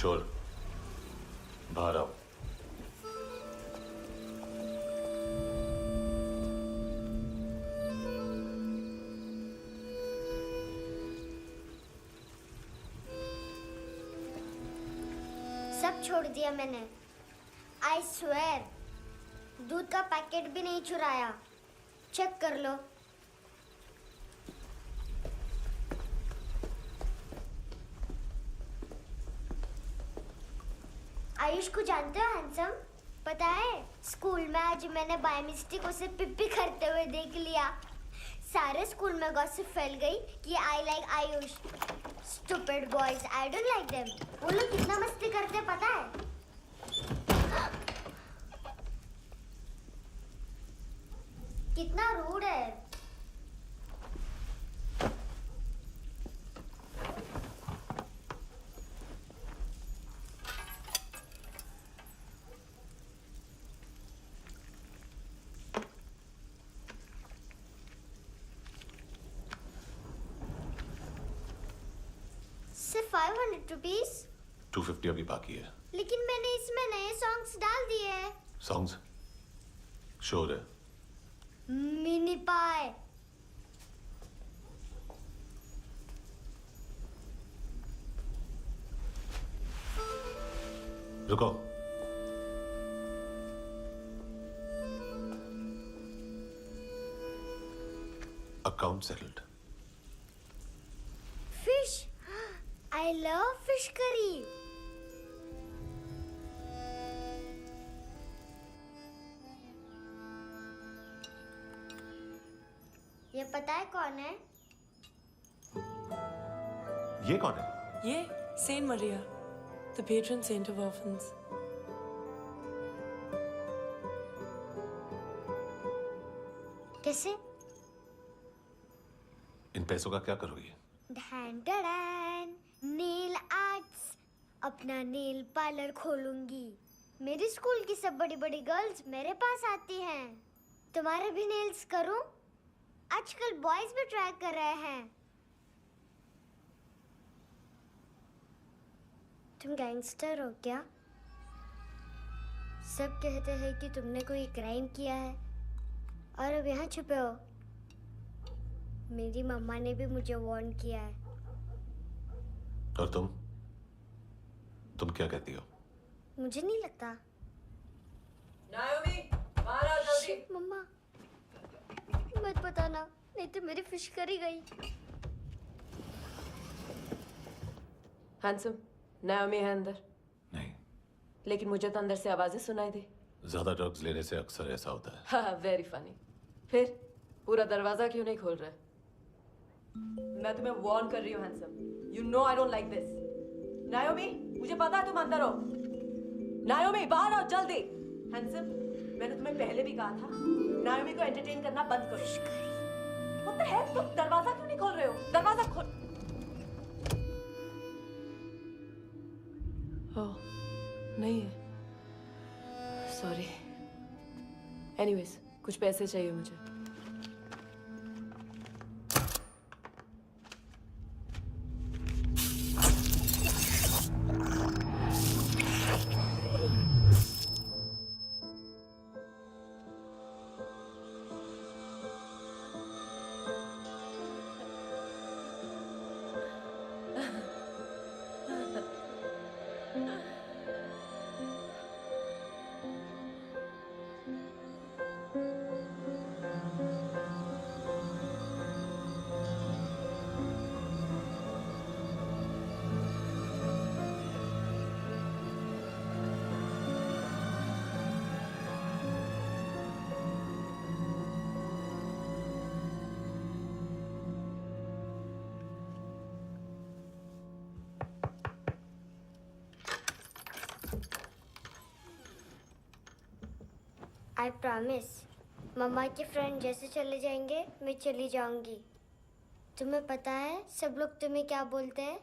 चोर बाहर आओ। सब छोड़ दिया मैंने। आई स्वेर, दूध का पैकेट भी नहीं चुराया। चेक कर लो। आयुष को जानते हो हैंडसम? पता है स्कूल में आज मैंने बाय मिस्टेक उसे पिप्पी करते हुए देख लिया। सारे स्कूल में गॉसिप फैल गई कि I like Ayush. Stupid boys, I don't like them. वो लोग कितना मस्ती करते पता है? कितना रूड है। सिर्फ 500 रुपीज। 250 अभी बाकी है। लेकिन मैंने इसमें नए सॉन्ग्स डाल दिए हैं। सॉन्ग्स शोर है। मिनी पाए। रुको। Account settled. Fish, I love fish curry. ये पता है कौन है? ये कौन है? ये saint Maria, the patron saint of orphans. कैसे? इन पैसों का क्या करोगी? ढैन ढैन, नेल आर्ट्स। अपना नेल पार्लर खोलूंगी। मेरी स्कूल की सब बड़ी बड़ी गर्ल्स मेरे पास आती हैं। तुम्हारे भी नेल्स करूं? आजकल बॉयज भी ट्राई कर रहे हैं। तुम गैंगस्टर हो क्या? सब कहते हैं कि तुमने कोई क्राइम किया है और अब यहाँ छुपे हो। मेरी मम्मा ने भी मुझे वार्न किया है। और तुम क्या कहती हो? मुझे नहीं लगता। नायोमी, बाहर आओ जल्दी। शिट, मम्मा मत बताना, नहीं तो मेरी फिश करी गई। हैंडसम, नायोमी है अंदर। नहीं। लेकिन मुझे तो अंदर से आवाजें सुनाई दी। ज्यादा ड्रग्स लेने से अक्सर ऐसा होता है। हाँ, वेरी फनी। फिर पूरा दरवाजा क्यों नहीं खोल रहे? मैं तुम्हें वार्न कर रही हूँ handsome. You know I don't like this. नायोमी, मुझे पता है तुम अंदर हो। नायोमी, बाहर आओ जल्दी। हैंडसम, मैंने तुम्हें पहले भी कहा था नायोमी को एंटरटेन करना बंद करो। What the heck? तुम दरवाजा क्यों नहीं खोल रहे हो? दरवाजा खोल। ओह, नहीं है। सॉरी। एनीवेज, कुछ पैसे चाहिए मुझे। आई प्रॉमिस, मम्मा के फ्रेंड जैसे चले जाएंगे मैं चली जाऊंगी। तुम्हें पता है सब लोग तुम्हें क्या बोलते हैं?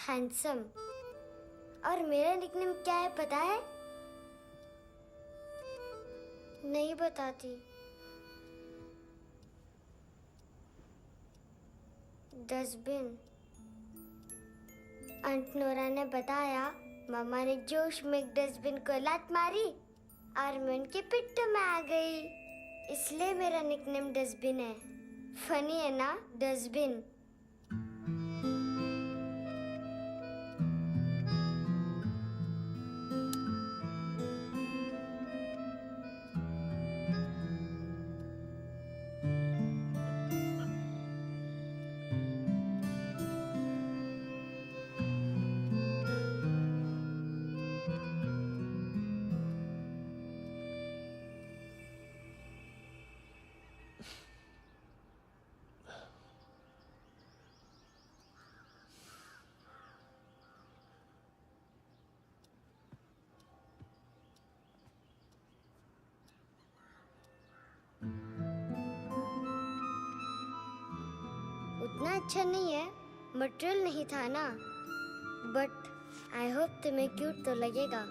हैंडसम। और मेरा निकनेम क्या है पता है? नहीं बताती। डस्टबिन। आंट नोरा ने बताया मामा ने जोश में एक डस्टबिन को लात मारी और मैं उनके पिट्ठू में आ गई। इसलिए मेरा निकनेम डस्टबिन है। फनी है ना, डस्टबिन। उतना अच्छा नहीं है, मटेरियल नहीं था ना, बट आई होप तुम्हें क्यूट तो लगेगा।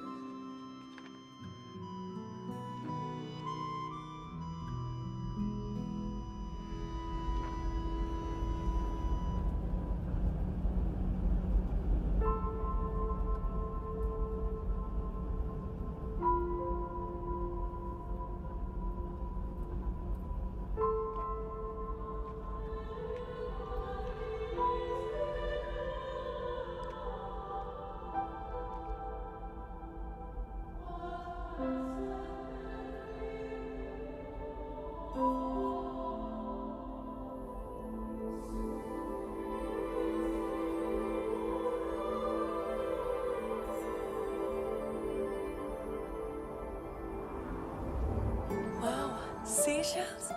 Wow, seashells.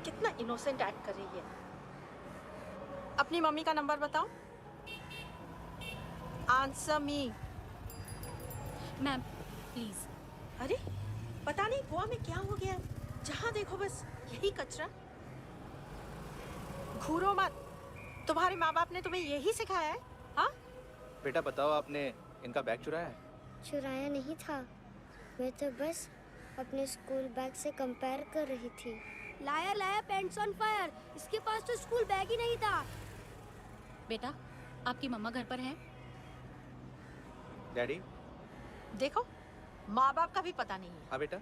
कितना इनोसेंट एक्ट कर रही है। अपनी मम्मी का नंबर बताओ। Answer me. Ma'am please. अरे पता नहीं गोवा में क्या हो गया है, जहाँ देखो बस यही कचरा। घूरो मत। तुम्हारे माँ बाप ने तुम्हें यही सिखाया है? हाँ बेटा बताओ, आपने इनका बैग चुराया है? चुराया नहीं था, मैं तो बस अपने स्कूल बैग से कंपेयर कर रही थी। लाया लाया पैंट्स ऑन फायर, इसके पास तो स्कूल बैग ही नहीं था। बेटा आपकी मम्मा घर पर है? डैडी? देखो, माँ बाप का भी पता नहीं है। हाँ बेटा।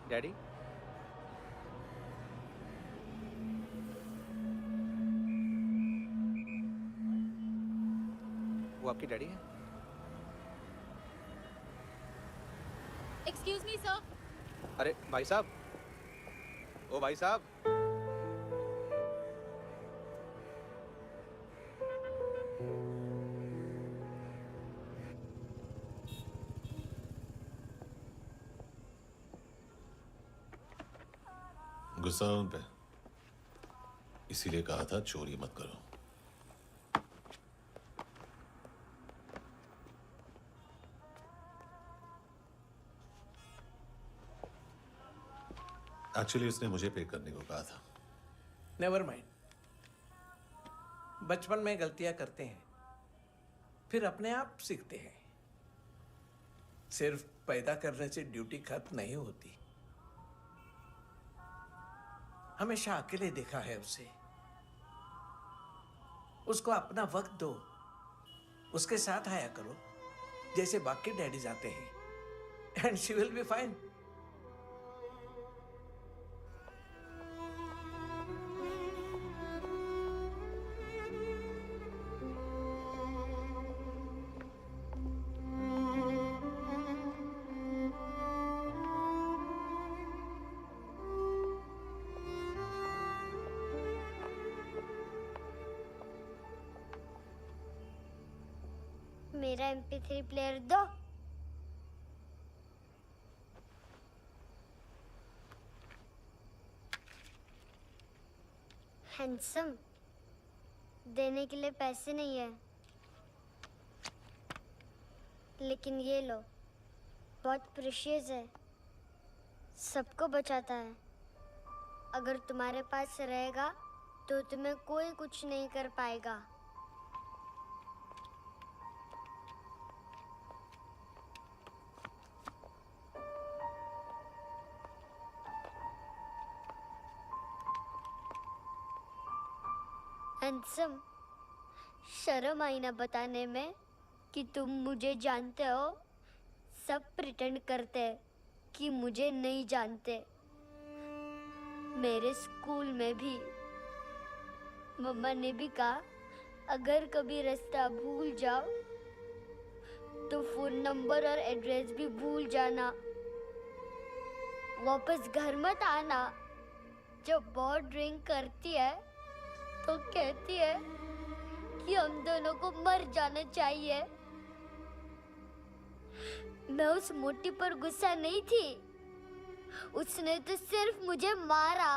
डैडी? वो आपकी डैडी है? Excuse me sir. अरे भाई साहब, ओ भाई साहब। गुस्सा उन पे, इसीलिए कहा था चोरी मत करो। एक्चुअली उसने मुझे पे करने को कहा था। Never mind. बचपन में गलतियां करते हैं, फिर अपने आप सीखते हैं। सिर्फ पैदा करने से ड्यूटी खत्म नहीं होती। हमेशा अकेले देखा है उसे। उसको अपना वक्त दो, उसके साथ आया करो जैसे बाकी डैडीज आते हैं, and she will be fine. मेरा MP3 प्लेयर दो। हैंडसम, देने के लिए पैसे नहीं है, लेकिन ये लो, बहुत प्रेशियस है, सबको बचाता है। अगर तुम्हारे पास रहेगा तो तुम्हें कोई कुछ नहीं कर पाएगा। हैंडसम, शर्म आई ना बताने में कि तुम मुझे जानते हो। सब प्रिटेंड करते हैं कि मुझे नहीं जानते। मेरे स्कूल में भी मम्मा ने भी कहा, अगर कभी रास्ता भूल जाओ तो फोन नंबर और एड्रेस भी भूल जाना। वापस घर मत आना। जब बहुत ड्रिंक करती है तो कहती है कि हम दोनों को मर जाना चाहिए। मैं उस मोटी पर गुस्सा नहीं थी, उसने तो सिर्फ मुझे मारा।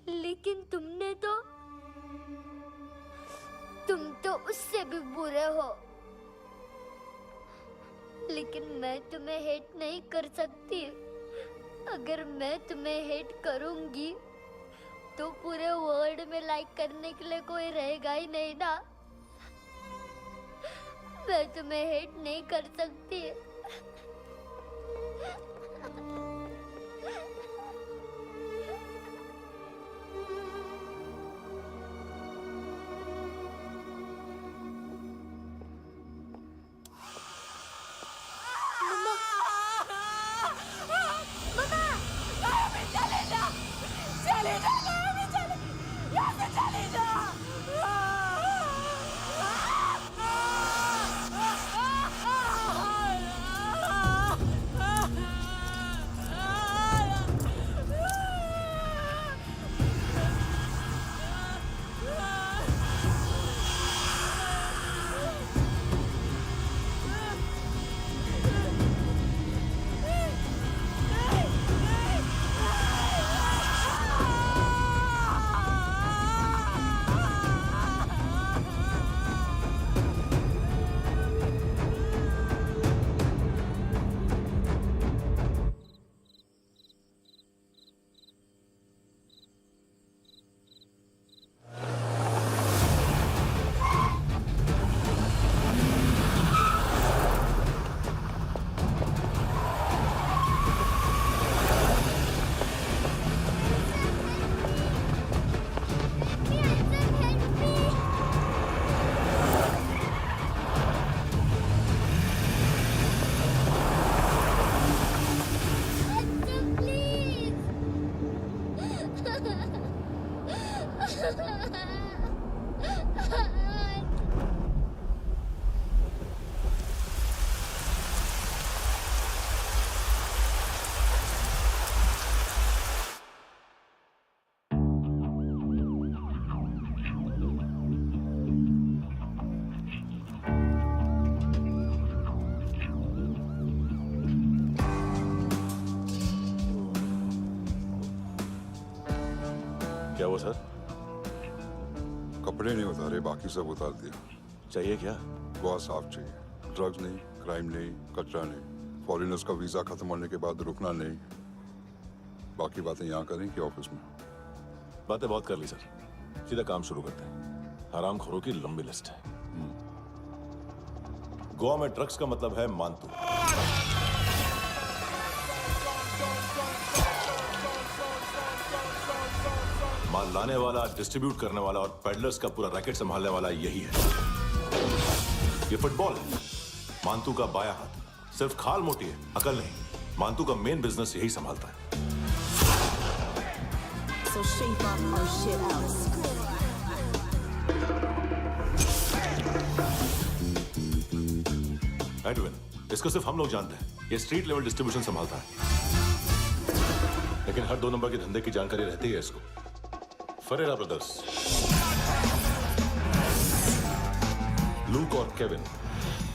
लेकिन तुम तो उससे भी बुरे हो। लेकिन मैं तुम्हें हेट नहीं कर सकती। अगर मैं तुम्हें हेट करूंगी तो पूरे वर्ल्ड में लाइक करने के लिए कोई रहेगा ही नहीं ना। मैं तुम्हें हेट नहीं कर सकती। क्या हुआ सर? कपड़े नहीं उतारे, बाकी सब उतार दिया। चाहिए क्या? गोवा साफ चाहिए। ड्रग्स नहीं, क्राइम नहीं, कचरा नहीं। फॉरेनर्स का वीजा खत्म होने के बाद रुकना नहीं। बाकी बातें यहाँ करें कि ऑफिस में? बातें बहुत कर ली सर, सीधा काम शुरू करते हैं। हरामखोरों की लंबी लिस्ट है। गोवा में ड्रग्स का मतलब है मानतू। माल लाने वाला, डिस्ट्रीब्यूट करने वाला और पेडलर्स का पूरा रैकेट संभालने वाला यही है। ये फुटबॉल है, मानतू का बायां हाथ। सिर्फ खाल मोटी है, अकल नहीं। मानतू का मेन बिजनेस यही संभालता है। So shape up our shit out. Edwin, इसको सिर्फ हम लोग जानते हैं। ये स्ट्रीट लेवल डिस्ट्रीब्यूशन संभालता है, लेकिन हर 2 नंबर के धंधे की जानकारी रहती है इसको। फरेरा ब्रदर्स, लूक और केविन,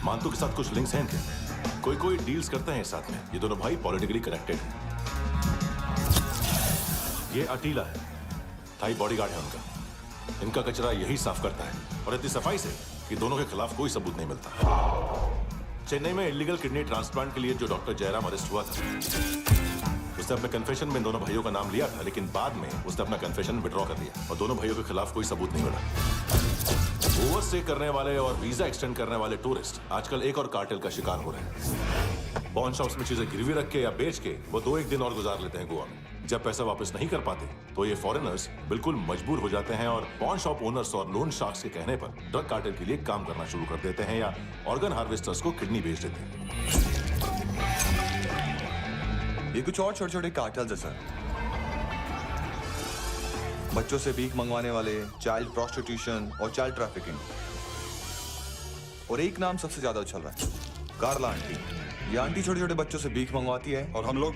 मानतू के साथ कुछ लिंक्स हैं इनके। कोई डील्स करते हैं साथ में। ये दोनों भाई पॉलिटिकली कनेक्टेड हैं। ये अटीला है, थाई बॉडीगार्ड है उनका। इनका कचरा यही साफ करता है और इतनी सफाई से कि दोनों के खिलाफ कोई सबूत नहीं मिलता। चेन्नई में इलीगल किडनी ट्रांसप्लांट के लिए जो डॉक्टर जयराम अरेस्ट हुआ था, उसने अपने कन्फेशन में इन दोनों भाइयों का नाम लिया था, लेकिन बाद में उसने अपना कन्फेशन विड्रॉ कर दिया और दोनों भाइयों के खिलाफ कोई सबूत नहीं मिला। ओवरस्टे करने वाले और वीजा एक्सटेंड करने वाले टूरिस्ट आजकल एक और कार्टेल का शिकार हो रहे हैं। पॉन शॉप्स में चीजें गिरवी रख के या बेच के वो 2-1 दिन और गुजार लेते हैं गोवा में। जब पैसा वापस नहीं कर पाते तो ये फॉरेनर्स बिल्कुल मजबूर हो जाते हैं और पॉन शॉप ओनर्स और लोन शार्क्स के कहने पर ड्रग कार्टेल के लिए काम करना शुरू कर देते हैं या ऑर्गन हार्वेस्टर्स को किडनी बेच देते हैं। ये कुछ और छोटे छोटे कार्टेल्स है सर। बच्चों से भीख मंगवाने वाले, चाइल्ड प्रोस्टिट्यूशन और चाइल्ड ट्रैफिकिंग। और एक नाम सबसे ज्यादा उछल रहा है, कार्ला आंटी। ये आंटी छोटे छोटे बच्चों से भीख मंगवाती है और हम लोग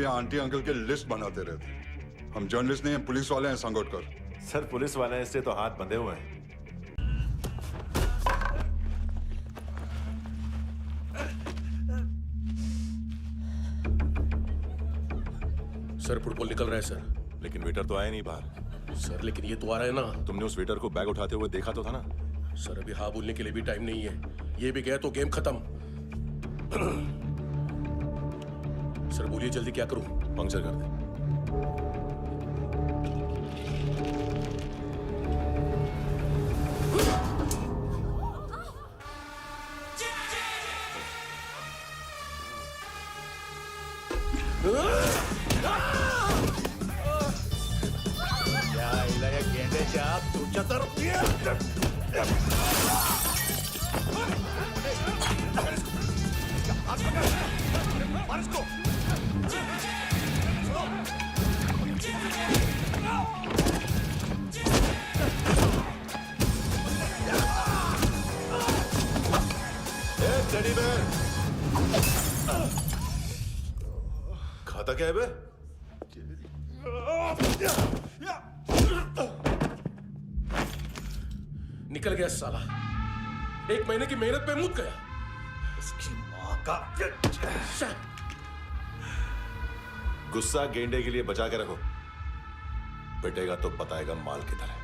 यहाँ आंटी अंकल के लिस्ट बनाते रहते हैं। हम जर्नलिस्ट नहीं हैं, पुलिस वाले हैं संगोटकर। सर पुलिस वाले इससे तो हाथ बंधे हुए हैं। सर फुटबॉल निकल रहा है सर। लेकिन वेटर तो आया नहीं बाहर। सर लेकिन ये तो आ रहा है ना। तुमने उस वेटर को बैग उठाते हुए देखा तो था ना। सर अभी हाँ बोलने के लिए भी टाइम नहीं है। ये भी गया तो गेम खत्म। सर बोलिए जल्दी क्या करूं? पंक्चर कर दे। खाता क्या है बे? निकल गया साला। 1 महीने की मेहनत पे मुक गया। इसकी माँ का गुस्सा गेंडे के लिए बचा के रखो, पिटेगा तो बताएगा माल किधर है।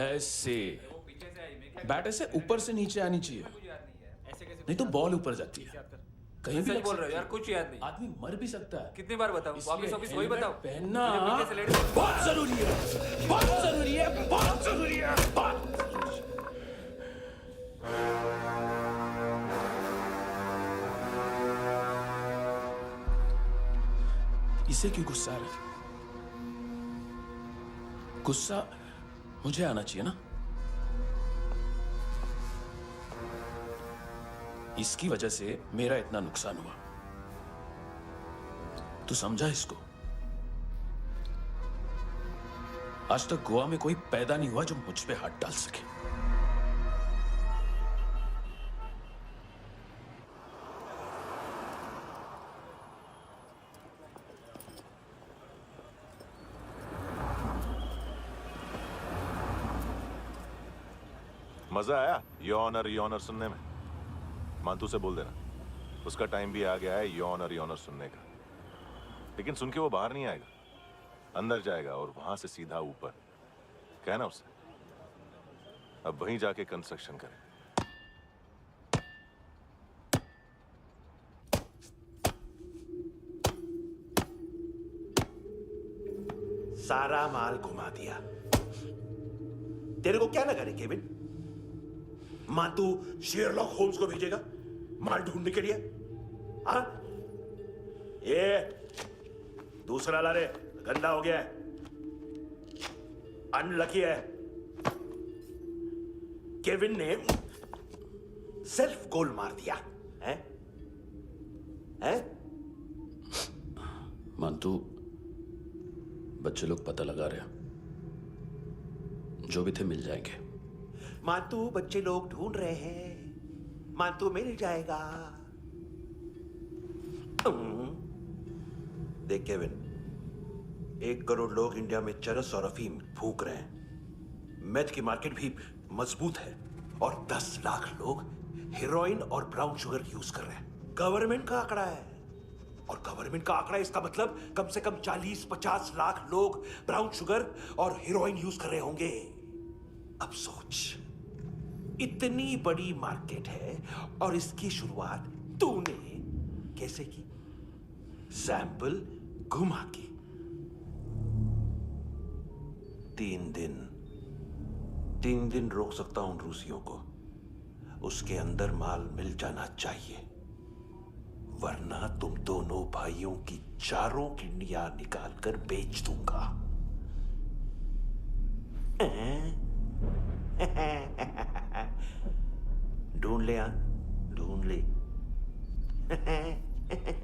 ऐसे बैट ऐसे ऊपर से नीचे आनी चाहिए, नहीं तो बॉल ऊपर जाती है। कहीं भी बोल रहे हो यार, कुछ याद नहीं। आदमी मर भी सकता है। कितनी बार बताऊं? वापिस वही बताओ। पहनना बहुत जरूरी है, बहुत जरूरी है, बहुत जरूरी है, बहुत। इसे क्यों गुस्सा आ रहा है? गुस्सा मुझे आना चाहिए ना। इसकी वजह से मेरा इतना नुकसान हुआ। तू समझा इसको? आज तक गोवा में कोई पैदा नहीं हुआ जो मुझ पे हाथ डाल सके। मजा आया योर ऑनर सुनने में? मांतू से बोल देना उसका टाइम भी आ गया है योर ऑनर सुनने का। लेकिन सुन के वो बाहर नहीं आएगा, अंदर जाएगा और वहां से सीधा ऊपर। कहना उसे अब वहीं जाके कंस्ट्रक्शन करे। सारा माल घुमा दिया। तेरे को क्या लगा रे केविन? मांतू शेरलॉक होम्स को भेजेगा माल ढूंढने के लिए? हाँ? ये दूसरा ला रे, गंदा हो गया है, अनलकी है। केविन ने सेल्फ गोल मार दिया है? हैं? मांतू बच्चे लोग पता लगा रहे हैं, जो भी थे मिल जाएंगे। मांतू बच्चे लोग ढूंढ रहे हैं, मांतू मिल जाएगा। देख केविन, 1 करोड़ लोग इंडिया में चरस और अफीम फूंक रहे हैं। मेथ की मार्केट भी मजबूत है और 10 लाख लोग हेरोइन और ब्राउन शुगर यूज कर रहे हैं। गवर्नमेंट का आंकड़ा है, और गवर्नमेंट का आंकड़ा इसका मतलब कम से कम 40-50 लाख लोग ब्राउन शुगर और हेरोइन यूज कर रहे होंगे। अब सोच, इतनी बड़ी मार्केट है और इसकी शुरुआत तूने कैसे की? सैंपल घुमा के। 3 दिन रोक सकता हूं रूसियों को, उसके अंदर माल मिल जाना चाहिए, वरना तुम दोनों भाइयों की चारों किडनियां निकाल कर बेच दूंगा। ढूंढ ले, ढूंढ ले।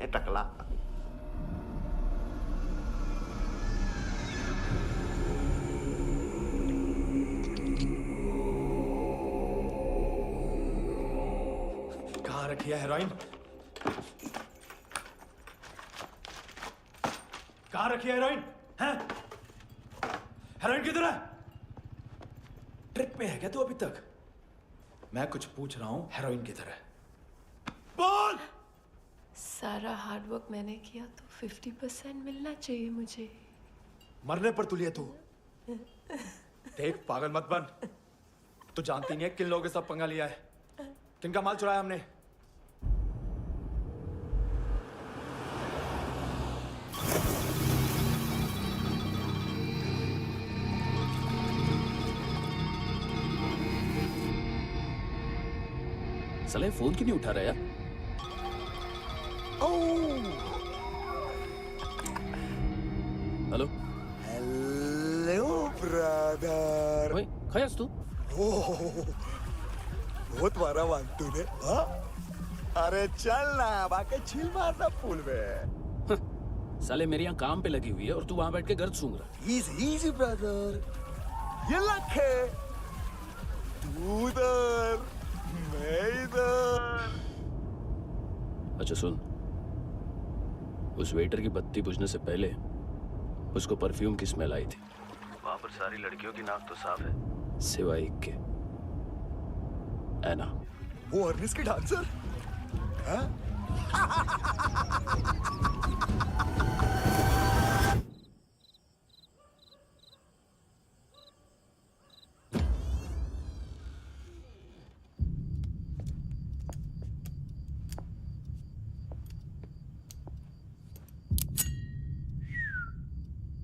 टकला। कहाँ रखी है हेरोइन? कहाँ रखी है हेरोइन? हैं? हेरोइन किधर है? ट्रिप पे है क्या तू अभी तक? मैं कुछ पूछ रहा हूं, हेरोइन किधर है? बोल! सारा हार्डवर्क मैंने किया तो 50% मिलना चाहिए मुझे। मरने पर तुलिए तू। देख, पागल मत बन। तू जानती नहीं है किन लोगों के साथ पंगा लिया है, किनका माल चुराया हमने। साले फोन क्यों नहीं उठा रहा यार? Hello hello brother. ओए, खयास तू? बहुत मारा वांटू ने। हाँ? अरे चल ना, बाकी चिल मारना पूल में। साले मेरी यहाँ काम पे लगी हुई है और तू वहां बैठ के गर्द सूंघ रहा है। इजी ब्रदर, ये लक है। तू उधर, मैं इधर। अच्छा सुन, उस वेटर की बत्ती बुझने से पहले उसको परफ्यूम की स्मेल आई थी। वहां पर सारी लड़कियों की नाक तो साफ है, सिवाय एक के, एना। वो अर्निस की डांसर? हाँ?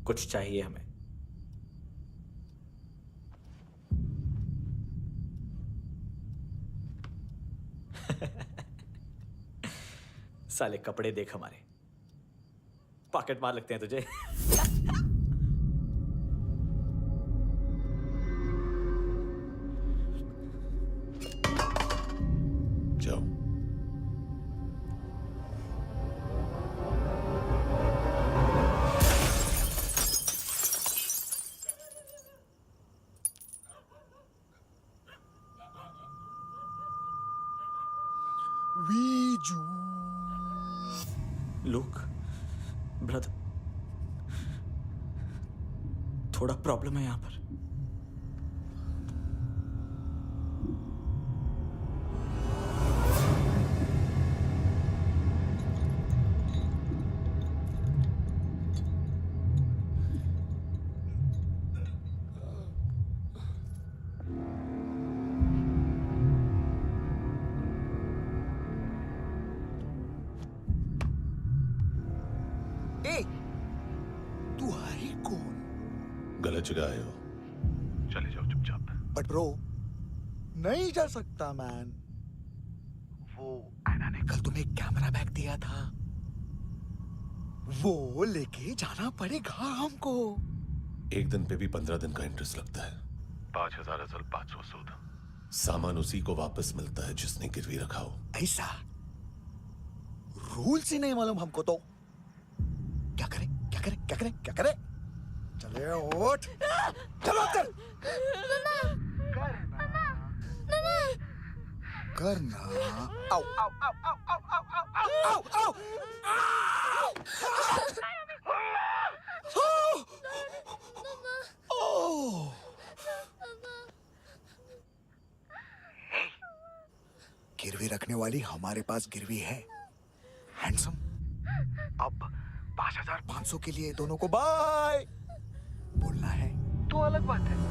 कुछ चाहिए हमें। साले कपड़े देख हमारे, पॉकेट मार लगते हैं तुझे। जाओ। लुक ब्रदर, थोड़ा प्रॉब्लम है यहाँ पर। तू है कौन? गलत जगह आए हो, चले जाओ चुपचाप। बट ब्रो, नहीं जा सकता मैन। वो एना ने कल तुम्हें कैमरा बैग दिया था, वो लेके जाना पड़ेगा हमको। एक दिन पे भी 15 दिन का इंटरेस्ट लगता है। 5,000 असल 500 सूद। सामान उसी को वापस मिलता है जिसने गिरवी रखा हो। ऐसा रूल्स ही नहीं मालूम हमको तो। क्या करें क्या करें क्या करें क्या करें? चले उठ, चलो चल। करना आओ आओ आओ आओ आओ आओ आओ आओ गिरवी रखने वाली हमारे पास गिरवी है हैंडसम। अब 5500 के लिए दोनों को बाय बोलना है तो अलग बात है।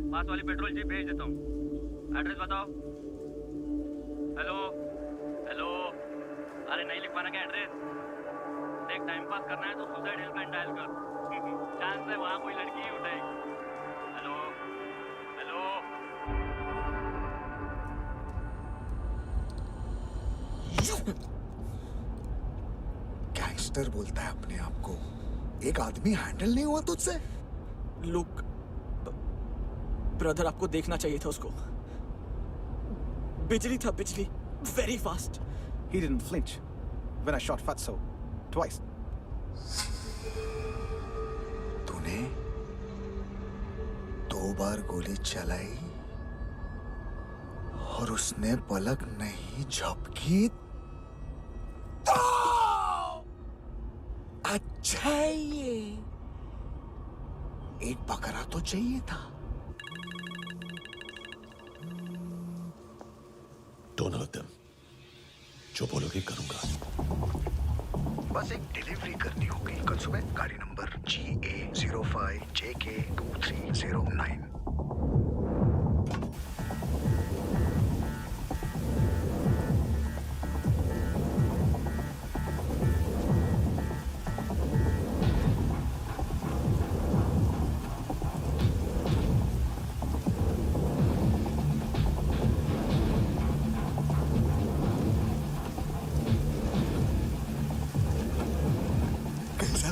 पास वाली पेट्रोल जीप भेज देता हूँ। एड्रेस बताओ। हेलो हेलो, अरे नहीं लिखवाना क्या एड्रेस? देख टाइम पास करना है तो सुसाइड हेल्पलाइन डायल कर। चांस है वहाँ कोई लड़की ही उठाएगी। Hello hello. गैंगस्टर बोलता है अपने आप को। एक आदमी हैंडल नहीं हुआ तुझसे? लुक ब्रदर, आपको देखना चाहिए था उसको। बिजली था, बिजली, very fast. He didn't flinch when I shot Fatso twice. तूने 2 बार गोली चलाई और उसने पलक नहीं झपकी तो अच्छा है ये। एक बकरा तो चाहिए था। Don't hurt them. जो बोलोगे करूंगा। बस एक डिलीवरी करनी होगी कल सुबह। गाड़ी नंबर GA05JK2309।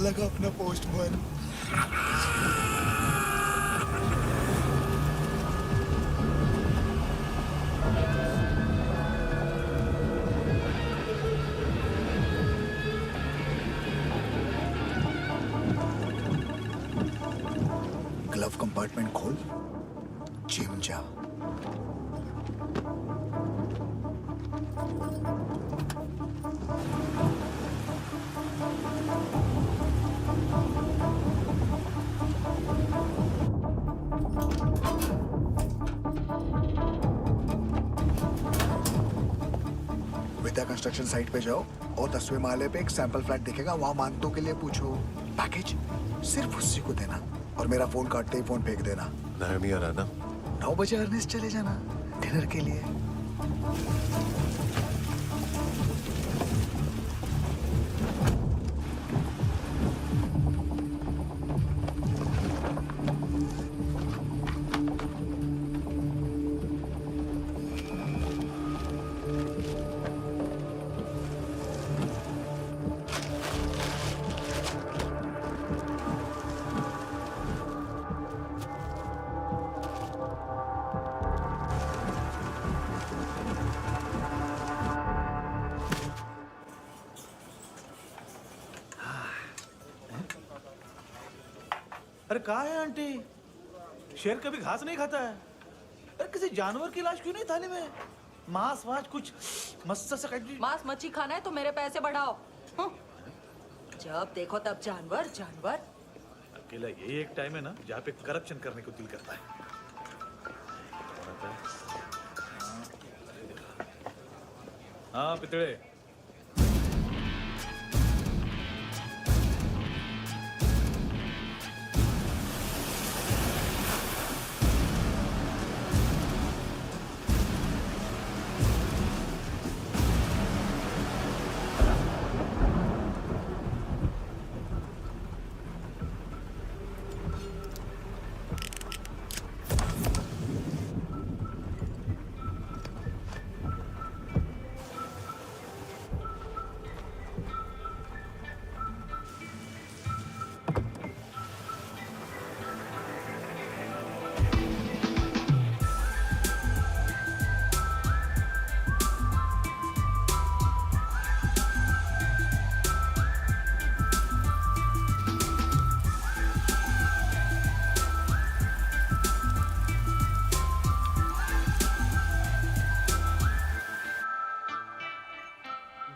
लगा अपना पोस्टमैन। ग्लव कंपार्टमेंट खोल, जिम जा। कंस्ट्रक्शन साइट पे जाओ और 10वें माले पे एक सैंपल फ्लैट दिखेगा, वहां मानतों के लिए पूछो। पैकेज सिर्फ उसी को देना और मेरा फोन काटते ही फोन फेंक देना। नायमी आ रहा ना? 9 बजे अर्नेस्ट चले जाना डिनर के लिए। अरे कहाँ है आंटी? शेर कभी घास नहीं खाता है। अरे किसी जानवर की लाश क्यों नहीं थाली में? मांस वास कुछ मस्त सा काट। मांस मच्छी खाना है तो मेरे पैसे बढ़ाओ। जब देखो तब जानवर जानवर। अकेला यही एक टाइम है ना जहाँ पे करप्शन करने को दिल करता है। हाँ पितड़े।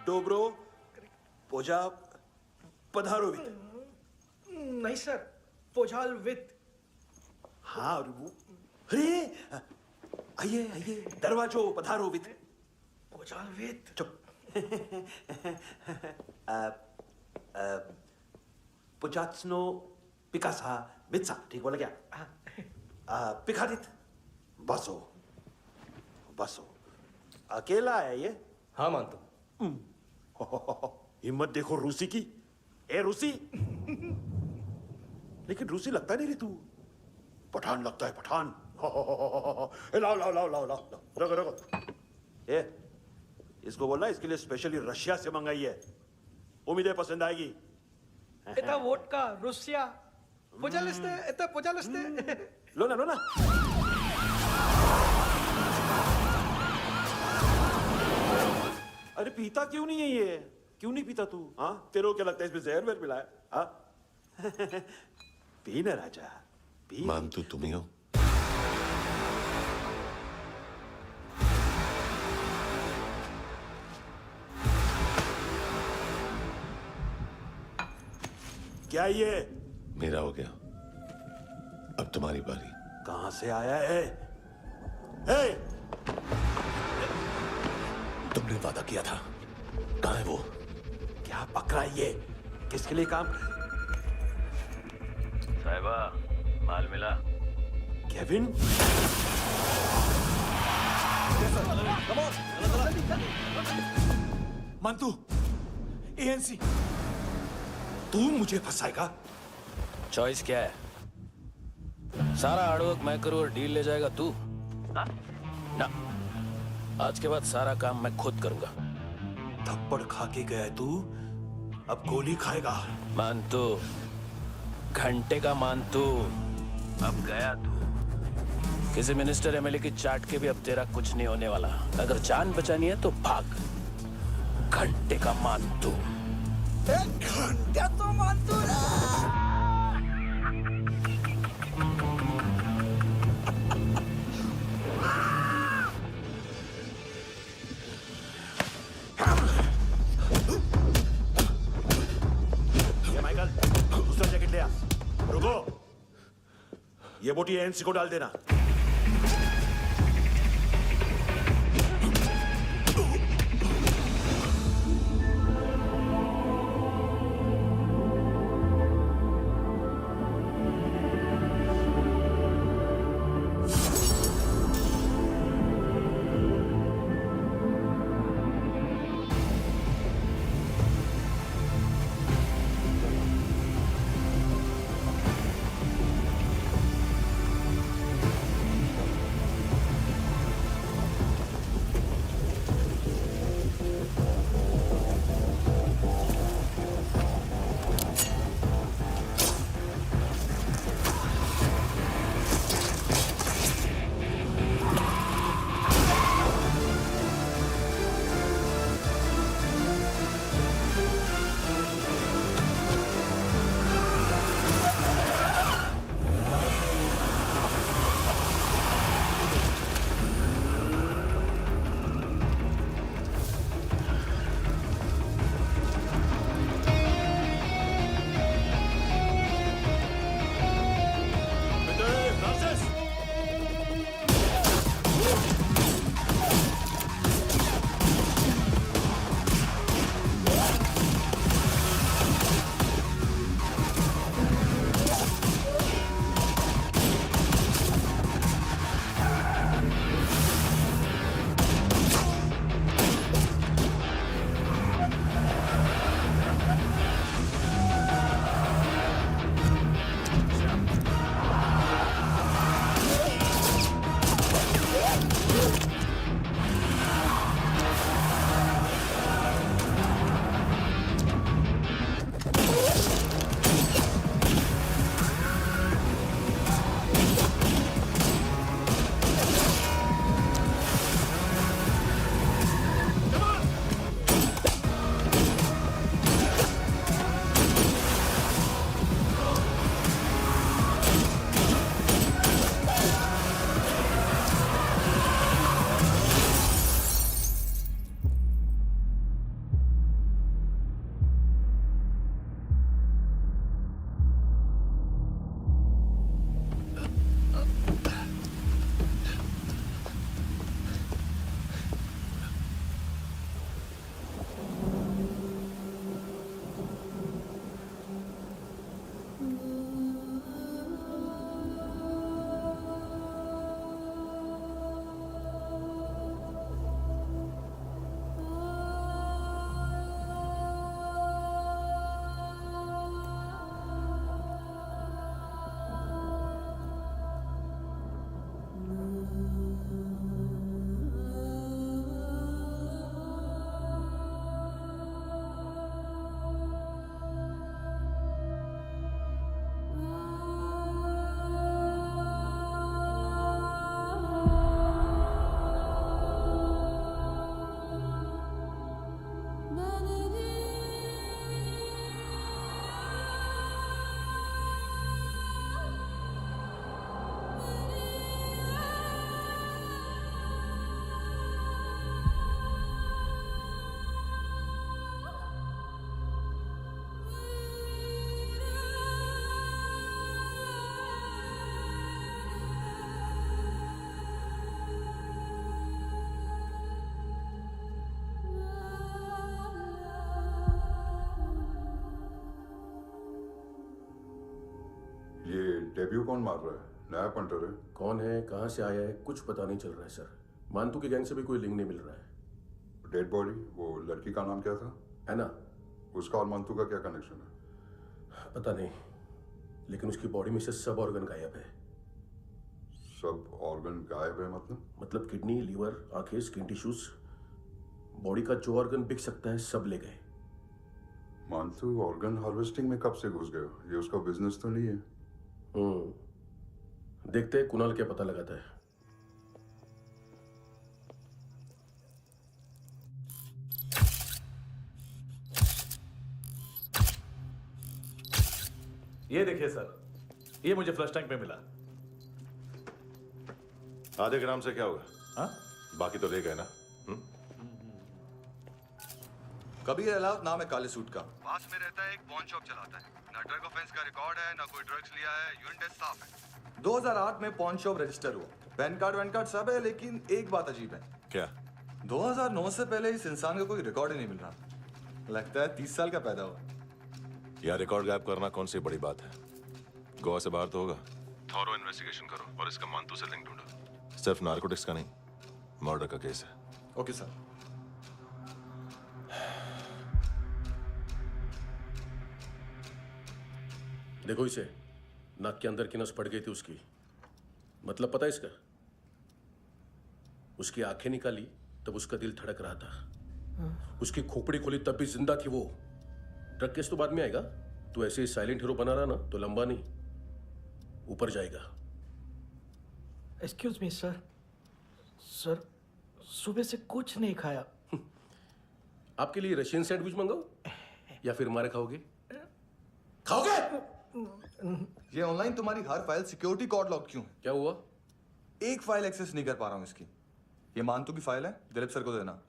डोब्रो पोजा पधारोवित। नहीं सर, पोझाल विथ। हाँ और वो अरे आइए आइए दरवाजो पधारोवित। पोझाल विथ। चुप। पुजात्सनो पिकासा मित्सा, ठीक बोला क्या? पिखादित बसो बसो। अकेला है ये? हाँ मानतो। हिम्मत देखो रूसी की। ए रूसी। लेकिन रूसी लगता नहीं रे तू, पठान लगता है पठान। लाओ लाओ लाओ लाओ लाओ रखो रखो। ए इसको बोलना इसके लिए स्पेशली रशिया से मंगाई है, उम्मीद है पसंद आएगी। इतना वोडका रुसिया पोझालिस्ते इतना पोझालिस्ते। लो ना लो ना। अरे पीता क्यों नहीं है ये? क्यों नहीं पीता तू? हाँ तेरे को क्या लगता है इसमें जहर वहर मिला है? हाँ पी ना राजा पी। मानतू तुम ही हो। क्या ये? मेरा हो गया, अब तुम्हारी बारी। कहां से आया है? ए! तुमने वादा किया था, कहां है वो? क्या पकड़ा ये? किसके लिए काम? साहिबा माल मिला? केविन? मंतू एएनसी। तू मुझे फंसाएगा? चॉइस क्या है? सारा हार्डवर्क मैं करूं और डील ले जाएगा तू? ना, आज के बाद सारा काम मैं खुद करूंगा। थप्पड़ खा के गया है तू, अब गोली खाएगा। मानतू, घंटे का मानतू, अब गया तू। किसी मिनिस्टर एमएलए की चाट के भी अब तेरा कुछ नहीं होने वाला। अगर जान बचानी है तो भाग। घंटे का मानतू। घंटा तो मानतू ना। ये माइकल दूसरा जैकेट ले आ। रुको, ये बोटी एएनसी को डाल देना। डेब्यू कौन मार रहा है? नया पंटर है। कौन है, कहाँ से आया है, कुछ पता नहीं चल रहा है सर। मानतू की गैंग से भी कोई लिंक नहीं मिल रहा है। डेड बॉडी, वो लड़की का नाम क्या था? है ना? उसका और मानतू का क्या कनेक्शन है? पता नहीं, लेकिन उसकी बॉडी में से सब ऑर्गन गायब है। सब ऑर्गन गायब है मतलब किडनी, लीवर, आंखें, स्किन टिश्यूज, बॉडी का जो ऑर्गन बिक सकता है सब ले गए। मानतू ऑर्गन हार्वेस्टिंग में कब से घुस गया? ये उसका बिजनेस तो नहीं है? देखते हैं कुणाल क्या पता लगाता है। ये देखिए सर, ये मुझे फ्लश टैंक में मिला। आधे ग्राम से क्या होगा? हाँ? बाकी तो ले गए ना? कबीर अलाउद्दीन नाम है काले सूट का, पास में रहता है, एक पॉन शॉप चलाता है। ना ड्रग ऑफेंस का रिकॉर्ड है, ना कोई ड्रग्स लिया है, यूरिन टेस्ट साफ है। 2008 में पॉन शॉप रजिस्टर हुआ, पैन कार्ड सब है, लेकिन एक बात अजीब है। क्या? 2009 से पहले इस इंसान का कोई रिकॉर्ड ही नहीं मिल रहा। लगता है 30 साल का पैदा हुआ। यह रिकॉर्ड गायब करना कौन सी बड़ी बात है? गोवा से बाहर तो होगा। थॉरो इन्वेस्टिगेशन करो और इसका मानतू से लिंक ढूंढो। सिर्फ नारकोटिक्स का नहीं, मर्डर का केस है। Okay sir. देखो इसे, नाक के अंदर की नस पड़ गई थी उसकी। मतलब पता है इसका? उसकी आंखें निकाली तब उसका दिल धड़क रहा था। उसकी खोपड़ी खोली तब भी जिंदा थी वो। ड्रग केस तो बाद में आएगा। तो ऐसे ही साइलेंट हीरो बना रहा ना तो लंबा नहीं, ऊपर जाएगा। एक्सक्यूज मी सर, सर सुबह से कुछ नहीं खाया। आपके लिए रशियन सैंडविच मंगाओ या फिर मारे खाओगे? खाओगे? ये ऑनलाइन तुम्हारी हर फाइल सिक्योरिटी कोड लॉक क्यों है? क्या हुआ? एक फाइल एक्सेस नहीं कर पा रहा हूं इसकी। ये मानतू की फाइल है, दिलीप सर को देना।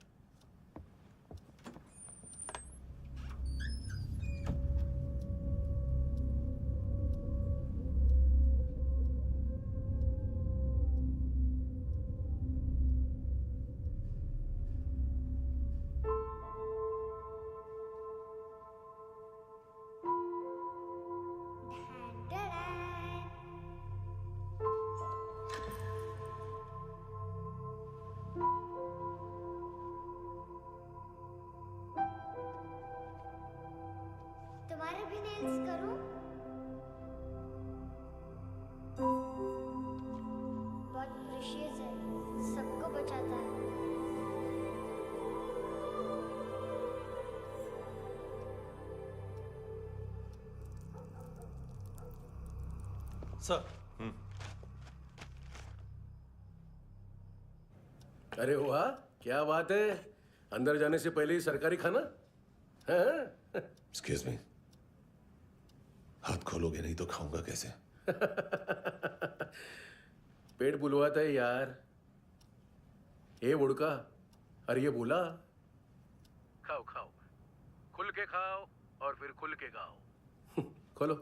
तुम्हारे भी नेल्स करूं? बहुत प्रेशियस है, सबको बचाता है। सर। अरे वाह, क्या बात है। अंदर जाने से पहले ही सरकारी खाना। एक्सक्यूज मी, हाथ खोलोगे नहीं तो खाऊंगा कैसे? पेट बुलवाता है यार। ये बुड़का, अरे ये बोला। खाओ खाओ, खुल के खाओ और फिर खुल के गाओ। खोलो।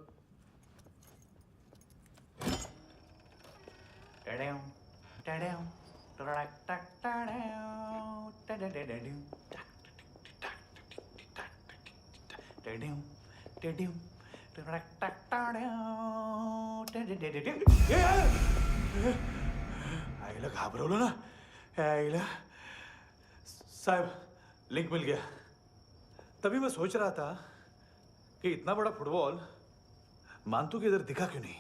आईला घाबरवलं ना। आईला साहब, लिंक मिल गया। तभी मैं सोच रहा था कि इतना बड़ा फुटबॉल मानतू के इधर दिखा क्यों नहीं।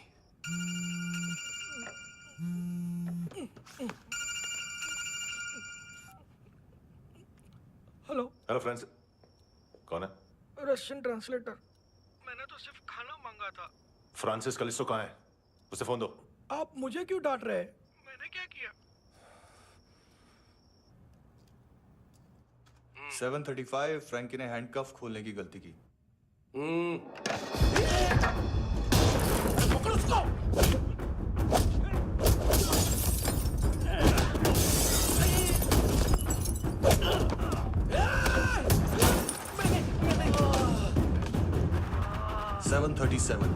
हेलो। हेलो फ्रेंड्स, कौन है? Russian translator. मैंने तो सिर्फ खाना मांगा था। फ्रांसिस कलिस्टो कहाँ है? उसे फोन दो। आप मुझे क्यों डांट रहे हैं? मैंने क्या किया? 735 फ्रैंकी ने हैंडकफ खोलने की गलती की। पकड़ो उसको। 737।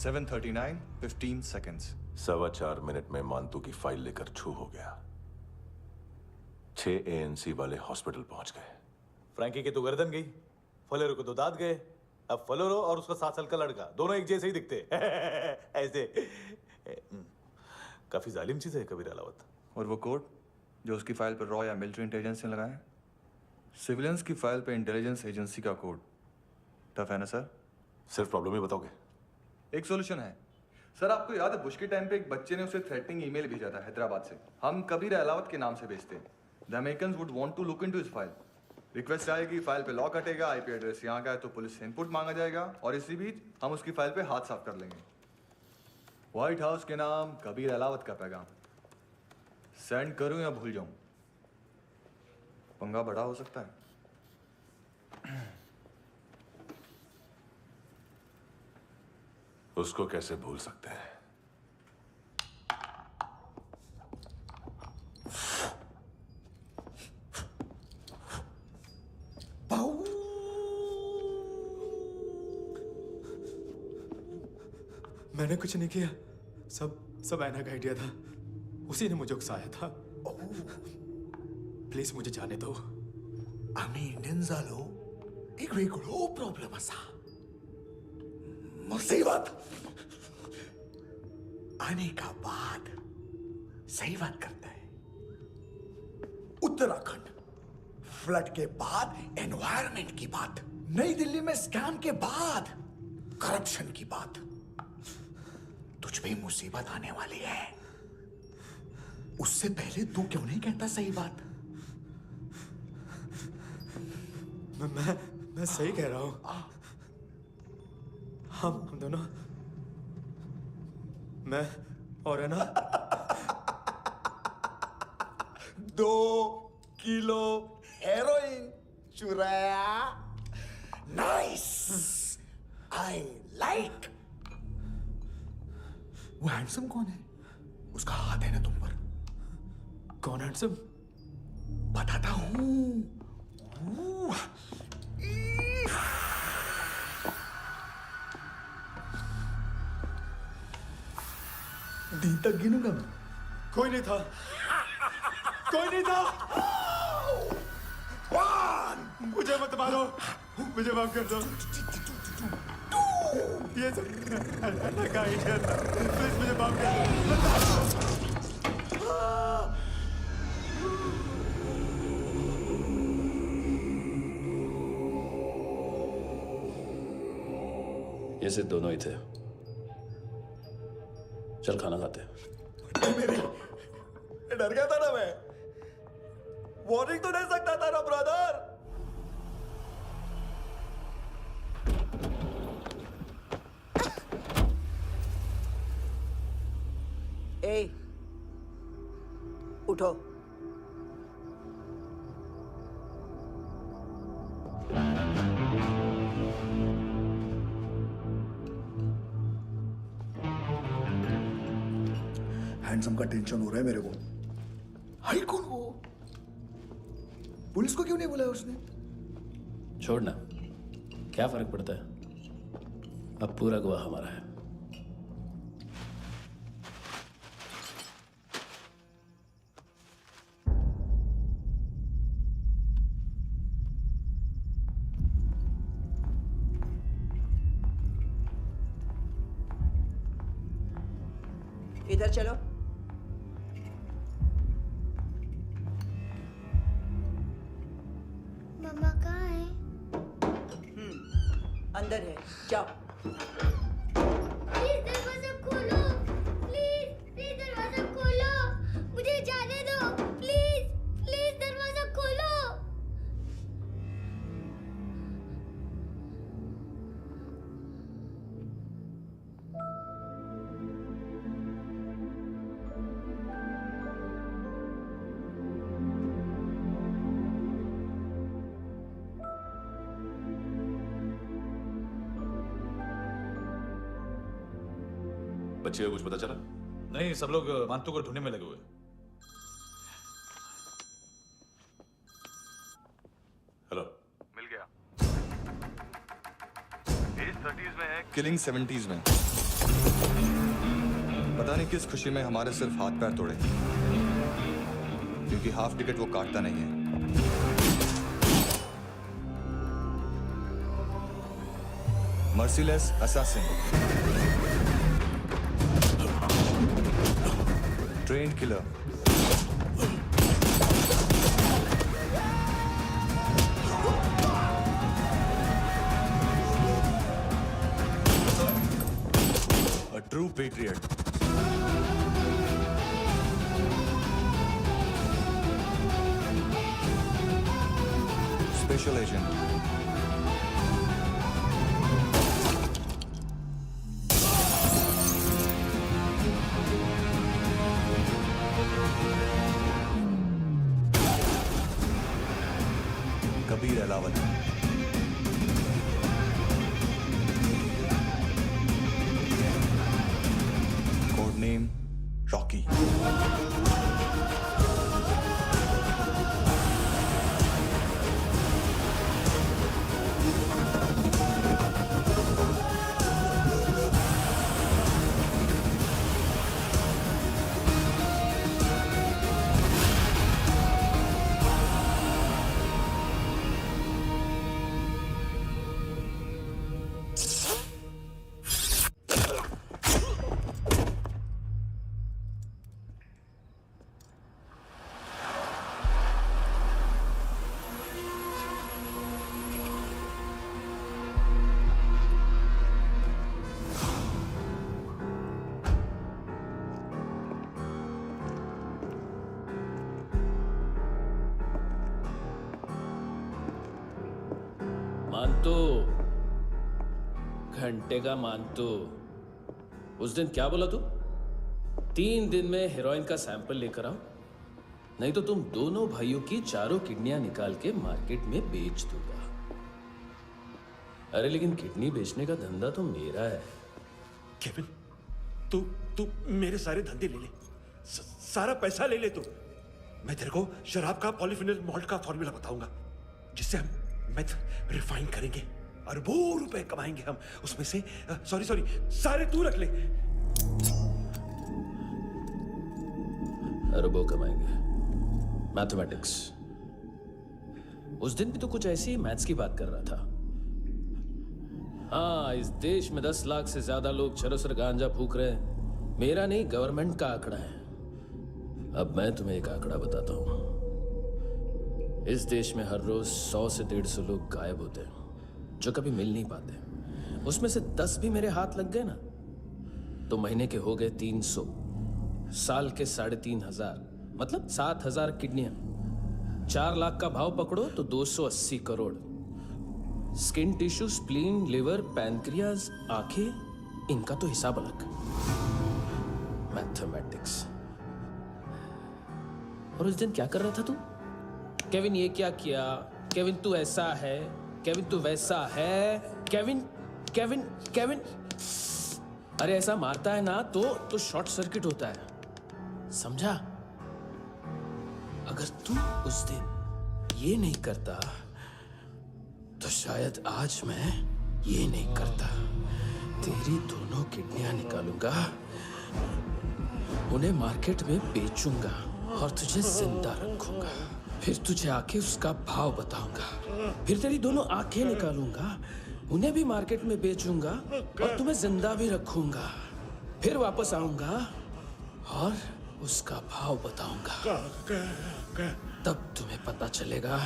7:39, 15 seconds. 4.25 मिनट में मांतू की फाइल लेकर छू हो गया। 6 ANC वाले हॉस्पिटल पहुंच गए। फ्रैंकी की तो गर्दन गई, फलेरो को तो दांत गए। अब फलेरो और उसका 7 साल का लड़का दोनों एक जैसे ही दिखते ऐसे। काफी जालिम चीज है कबीर अलावत। और वो कोड जो उसकी फाइल पर रॉ या मिलिट्री इंटेलिजेंस ने लगाया, सिविलियंस की फाइल पे इंटेलिजेंस एजेंसी का कोड। टफ है ना सर? सिर्फ प्रॉब्लम ही बताओगे? एक सॉल्यूशन है सर। आपको याद है बुश के टाइम पे एक बच्चे ने उसे थ्रेटनिंग ईमेल भेजा था हैदराबाद से। हम कबीर अलावत के नाम से भेजते हैं। The Americans would want to look into his file. Request आएगी, फाइल पे लॉक हटेगा, आईपी एड्रेस यहाँ का है तो पुलिस से इनपुट मांगा जाएगा और इसी बीच हम उसकी फाइल पे हाथ साफ कर लेंगे। व्हाइट हाउस के नाम कबीर अलावत का पैगाम। सेंड करूं या भूल जाऊं? पंगा बड़ा हो सकता है। उसको कैसे भूल सकते हैं? मैंने कुछ नहीं किया, सब ऐना का आइडिया था। उसी ने मुझे उकसाया था। प्लीज मुझे जाने दो। आम्ही इंडियन झालो एक वेगळो प्रॉब्लेम असा। मुसीबत आने का बाद सही बात करता है। उत्तराखंड फ्लड के बाद एनवायरनमेंट की बात, नई दिल्ली में स्कैम के बाद करप्शन की बात। तुझ पे मुसीबत आने वाली है, उससे पहले तू क्यों नहीं कहता सही बात? मैं सही कह रहा हूं। हम दोनों, मैं और है ना 2 किलो हेरोइन चुराया। Nice, I like. वो हैंडसम कौन है? उसका हाथ है ना तुम पर? कौन हैंडसम? बताता हूं। दिन तक गिनूंगा मैं। कोई नहीं था, कोई नहीं था। मुझे मत मारो, मुझे माफ कर दो। ये सब ऐना का आइडिया था। प्लीज मुझे माफ कर दो। ये सिर्फ दोनों ही थे। चल खाना खाते हैं। डर गया था ना मैं। वार्निंग तो दे सकता था ना ब्रदर। ए, उठो। हैंडसम का टेंशन हो रहा है मेरे को। हाई कौन वो? पुलिस को क्यों नहीं बुलाया उसने? छोड़ना, क्या फर्क पड़ता है? अब पूरा गवाह हमारा है। इधर चलो। मम्मा कहाँ है? अंदर है, जाओ। प्लीज दरवाजा खोलो, प्लीज दरवाजा खोलो, मुझे जाने दो, प्लीज दरवाजा खोलो। बच्चे को कुछ पता चला? नहीं, सब लोग मांतू को ढूंढने में लगे हुए। हेलो, मिल गया। एज 30s में है, किलिंग 70s में। पता नहीं किस खुशी में हमारे सिर्फ हाथ पैर तोड़े, क्योंकि हाफ टिकट वो काटता नहीं है। Merciless assassin, train killer, a true patriot. Special agent. Kabir Ahlawat. Code name Rocky. मानतो, घंटे का मानतो। उस दिन क्या बोला तू? 3 दिन में हेरोइन का सैंपल लेकर आओ, नहीं तो तुम दोनों भाइयों की चारों किडनियां निकाल के मार्केट में बेच दूंगा। अरे लेकिन किडनी बेचने का धंधा तो मेरा है। केविन, तू मेरे सारे धंधे ले ले, सारा पैसा ले ले तू। मैं तेरे को शराब का पॉलीफिनल मॉल्ट का फॉर्मूला बताऊंगा, जिससे हम मेथ रिफाइन करेंगे, अरबों रुपए कमाएंगे हम उसमें से। सॉरी सारे तू रख ले। अरबों कमाएंगे, मैथमेटिक्स। उस दिन भी तो कुछ ऐसी मैथ्स की बात कर रहा था। हाँ, इस देश में 10 लाख से ज्यादा लोग चरस और गांजा फूक रहे हैं। मेरा नहीं, गवर्नमेंट का आंकड़ा है। अब मैं तुम्हें एक आंकड़ा बताता हूं। इस देश में हर रोज 100 से 150 लोग गायब होते हैं, जो कभी मिल नहीं पाते। उसमें से 10 भी मेरे हाथ लग गए ना, तो महीने के हो गए 300, साल के 3500, मतलब 7000 किडनियां। 4 लाख का भाव पकड़ो तो 280 crore. Skin tissue, spleen, liver, pancreas, आंखें, इनका तो हिसाब अलग। मैथमेटिक्स। और उस दिन क्या कर रहा था तू? केविन ये क्या किया, केविन तू ऐसा है, केविन तू वैसा है, केविन केविन केविन। अरे ऐसा मारता है ना तो शॉर्ट सर्किट होता है, समझा? अगर तू उस दिन ये नहीं करता तो शायद आज मैं ये नहीं करता। तेरी दोनों किडनियां निकालूंगा, उन्हें मार्केट में बेचूंगा और तुझे जिंदा रखूंगा। फिर तुझे आके उसका भाव बताऊंगा। फिर तेरी दोनों आंखें निकालूंगा, उन्हें भी मार्केट में बेचूंगा और तुम्हें जिंदा भी रखूंगा। फिर वापस आऊंगा और उसका भाव बताऊंगा। तब तुम्हें पता चलेगा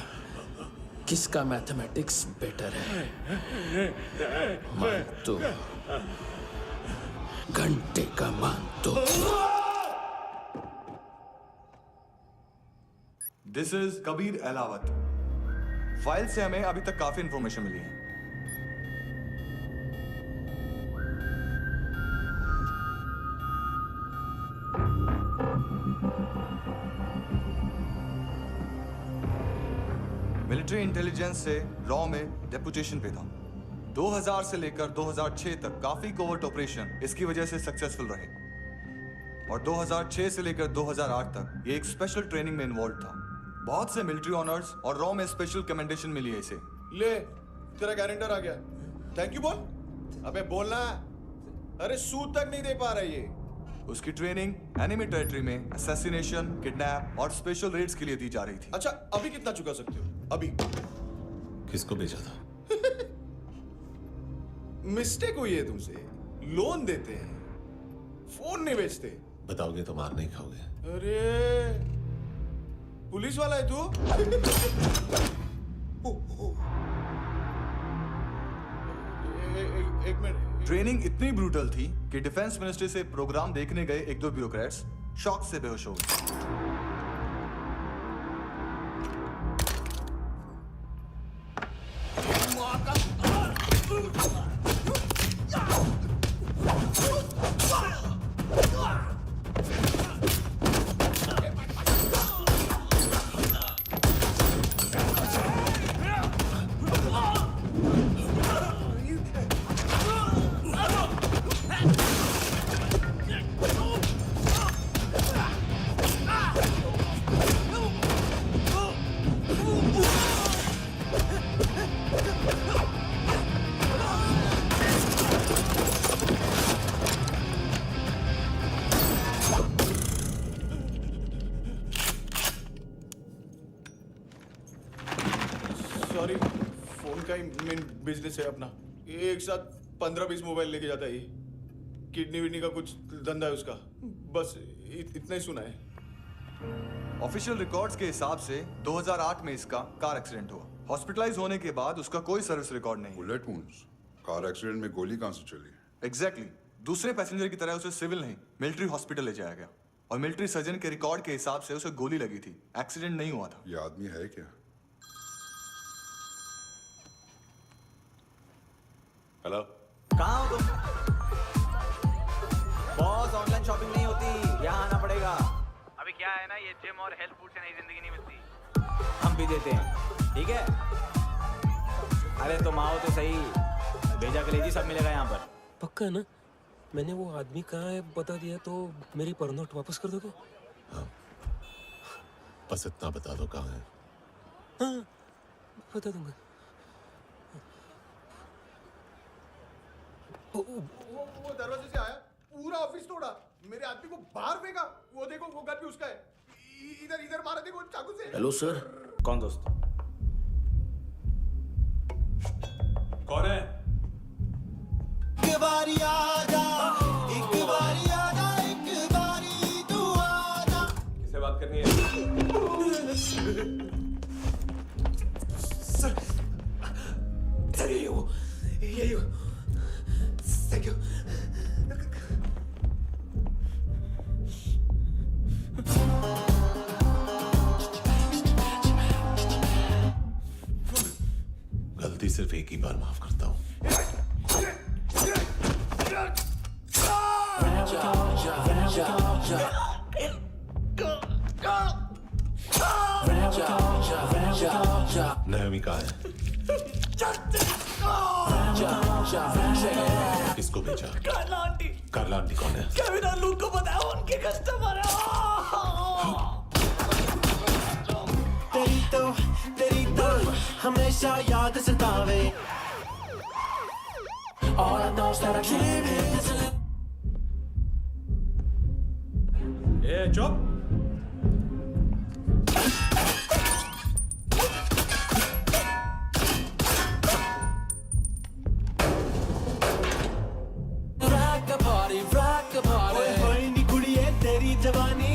किसका मैथमेटिक्स बेटर है। मानतो, घंटे का मानतो। This is Kabir Ahlawat. File से हमें अभी तक काफी इंफॉर्मेशन मिली है। मिलिट्री इंटेलिजेंस से रॉ में डेपुटेशन पे था। 2000 से लेकर 2006 तक काफी कोवर्ट ऑपरेशन इसकी वजह से सक्सेसफुल रहे, और 2006 से लेकर 2008 तक ये एक स्पेशल ट्रेनिंग में इन्वॉल्व था। बहुत से मिलिट्री ऑनर्स और रॉ में स्पेशल कमेंडेशन मिली है इसे। ले, तेरा गारंटर आ गया। थैंक यू बोल। अबे बोलना। अरे सूद तक नहीं दे पा रहा ये। उसकी ट्रेनिंग एनिमी टेरिटरी में असैसिनेशन, किडनैप और स्पेशल रेड्स के लिए दी जा रही थी। अच्छा, अभी कितना चुका सकते हो? अभी किसको भेजा था? मिस्टेक हुई है तुमसे। लोन देते हैं, फोन नहीं बेचते। बताओगे तो मार नहीं खाओगे। अरे पुलिस वाला है तू? एक मिनट। ट्रेनिंग इतनी ब्रूटल थी कि डिफेंस मिनिस्ट्री से प्रोग्राम देखने गए एक दो ब्यूरोक्रेट्स शॉक से बेहोश हो गए। सॉरी, फोन का ही मेन बिजनेस है अपना। एक साथ 15-20 मोबाइल लेके जाता है ये। किडनी विडनी का कुछ धंधा है उसका। बस इतना ही सुना है। ऑफिशियल रिकॉर्ड्स के हिसाब से 2008 में इसका कार एक्सीडेंट हुआ। हॉस्पिटलाइज होने के बाद उसका कोई सर्विस रिकॉर्ड नहीं। Bullet wounds? कार एक्सीडेंट में गोली कहां से चली? एग्जैक्टली। दूसरे पैसेंजर की तरह उसे सिविल नहीं, मिलिट्री हॉस्पिटल ले जाया गया और मिलिट्री सर्जन के रिकॉर्ड के हिसाब से उसे गोली लगी थी। एक्सीडेंट नहीं हुआ था। ये आदमी है क्या? हेलो, कहाँ हो तुम? बॉस, ऑनलाइन शॉपिंग नहीं होती, यहाँ आना पड़ेगा। अभी क्या है ना, ये जिम और हेल्थ फूड से नई जिंदगी नहीं मिलती। हम भी देते हैं, ठीक है? अरे तुम आओ तो सही, भेजा कलेजी सब मिलेगा यहाँ पर। पक्का ना? मैंने वो आदमी कहाँ है बता दिया तो मेरी परनोट वापस कर दोगे? हाँ, बस इतना बता दो कहाँ है। हाँ, बता दूंगा। वो दरवाजे से आया, पूरा ऑफिस तोड़ा, मेरे आदमी को बाहर फेंका। वो देखो, वो गन भी उसका है। इधर मारा, देखो चाकू से। Hello sir. कौन दोस्त? कौन है? एक बारी आजा, एक बारी आजा, एक बारी तू आजा। किससे बात करनी है? सर यही हो। Thank you. गलती सिर्फ एक ही बार माफ करता हूँ। नायोमी कहाँ है? किसको भेजा? कार्ला आंटी। कार्ला आंटी कौन है? केविन और लूक को पता है, उनके कस्टमर है। तेरी तो हमेशा याद सतावे। All I know is that I can't hit this lip. ए चुप। rock the party. ओए होए नी कुड़िए तेरी जवानी।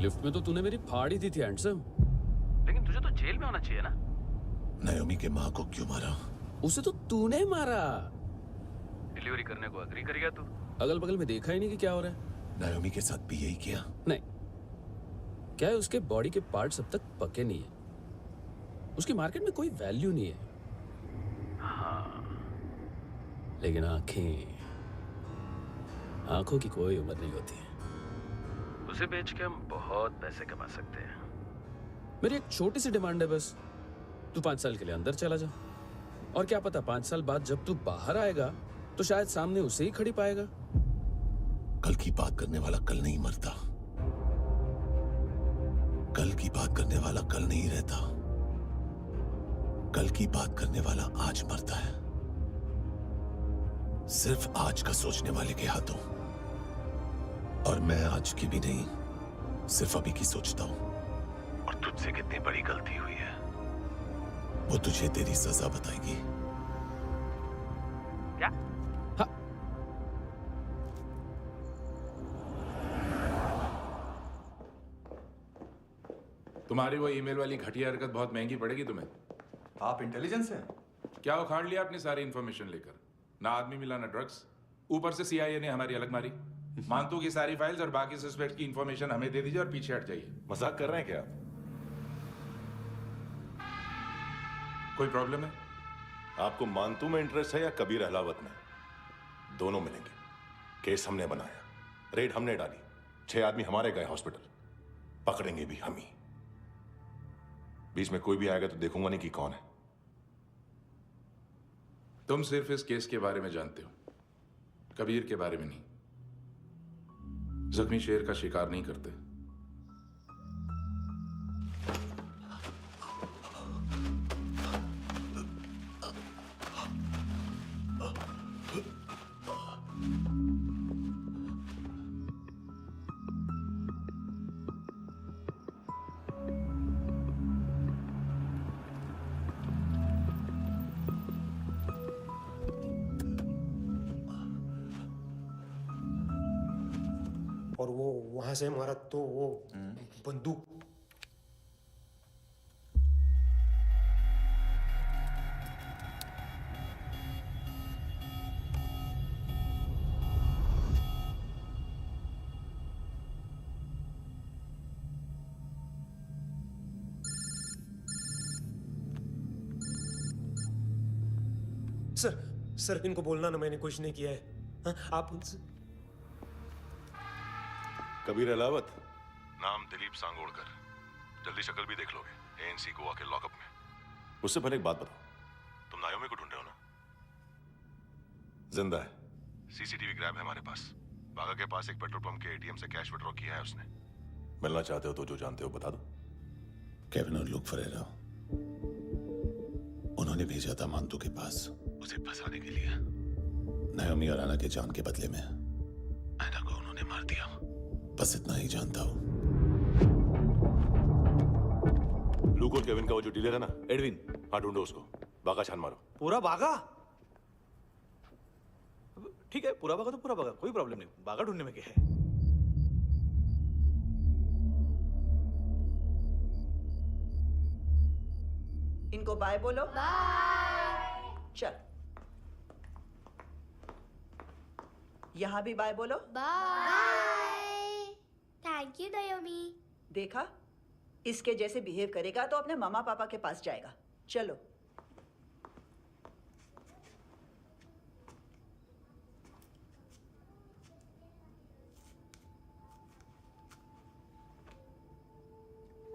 लिफ्ट में तो तूने मेरी फाड़ ही दी थी हैंडसम। लेकिन तुझे तो जेल में होना चाहिए ना। नायोमी के माँ को क्यों मारा? उसे तो तूने मारा। डिलीवरी करने को अग्री कर गया तू। अगल बगल में देखा ही नहीं कि क्या हो रहा है। नायोमी के साथ भी यही किया? नहीं, क्या है उसके बॉडी के पार्ट्स अब तक पके नहीं है, उसकी मार्केट में कोई वैल्यू नहीं है। हाँ, लेकिन आंखों की कोई उम्र नहीं होती है। उसे बेच के हम बहुत पैसे कमा सकते हैं। मेरी एक छोटी सी डिमांड है बस, तू 5 साल के लिए अंदर चला जा, और क्या पता 5 साल बाद जब तू बाहर आएगा तो शायद सामने उसे ही खड़ी पाएगा। कल की बात करने वाला कल नहीं मरता, कल की बात करने वाला कल नहीं रहता, कल की बात करने वाला आज मरता है। सिर्फ आज का सोचने वाले के हाथों। और मैं आज की भी नहीं, सिर्फ अभी की सोचता हूं। और तुझसे कितनी बड़ी गलती हुई है वो तुझे तेरी सजा बताएगी। क्या? हाँ। तुम्हारी वो ईमेल वाली घटिया हरकत बहुत महंगी पड़ेगी तुम्हें। आप इंटेलिजेंस हैं? क्या उखाड़ लिया अपनी सारी इन्फॉर्मेशन लेकर? ना आदमी मिला ना ड्रग्स, ऊपर से CIA ने हमारी अलग मारी। मानतू की सारी फाइल्स और बाकी सस्पेक्ट की इन्फॉर्मेशन हमें दे दीजिए और पीछे हट जाइए। मजाक कर रहे हैं क्या? कोई प्रॉब्लम है? आपको मानतू में इंटरेस्ट है या कबीर अहलावत में? दोनों मिलेंगे। केस हमने बनाया, रेड हमने डाली, 6 आदमी हमारे गए हॉस्पिटल, पकड़ेंगे भी हम ही। बीच में कोई भी आएगा तो देखूंगा नहीं कि कौन है। तुम सिर्फ इस केस के बारे में जानते हो, कबीर के बारे में नहीं। जख्मी शेर का शिकार नहीं करते। और वो वहां से मारा तो वो बंदूक। सर इनको बोलना ना मैंने कुछ नहीं किया है। हाँ, आप उनसे। कबीर अहलावत, नाम दिलीप सांगोड़कर। जल्दी शक्ल भी देख लोगे ANC गोवा के लॉकअप में। उससे पहले एक बात बताओ, तुम नायोमी को ढूंढ रहे हो ना? जिंदा है, CCTV ग्रैब है हमारे पास। बागा के पास एक पेट्रोल पंप के ATM से कैश विड्रॉ किया है उसने। मिलना चाहते हो तो जो जानते हो बता दो। केविन और लुक फरेरा, उन्होंने भेजा था मानतू के पास उसे फंसाने के लिए। नायोमी और आना के जान के बदले में आना को उन्होंने मार दिया। बस इतना ही जानता हूं। लूक और केविन का वो जो डीलर है ना, एडविन, हाँ ढूंढो उसको। बागा छान मारो। पूरा बागा? ठीक है, पूरा बागा तो पूरा बागा, कोई प्रॉब्लम नहीं। बागा ढूंढने में क्या है? इनको बाय बोलो। बाय। चल, यहां भी बाय बोलो। बाय। Thank you नायोमी। देखा, इसके जैसे बिहेव करेगा तो अपने मामा पापा के पास जाएगा। चलो।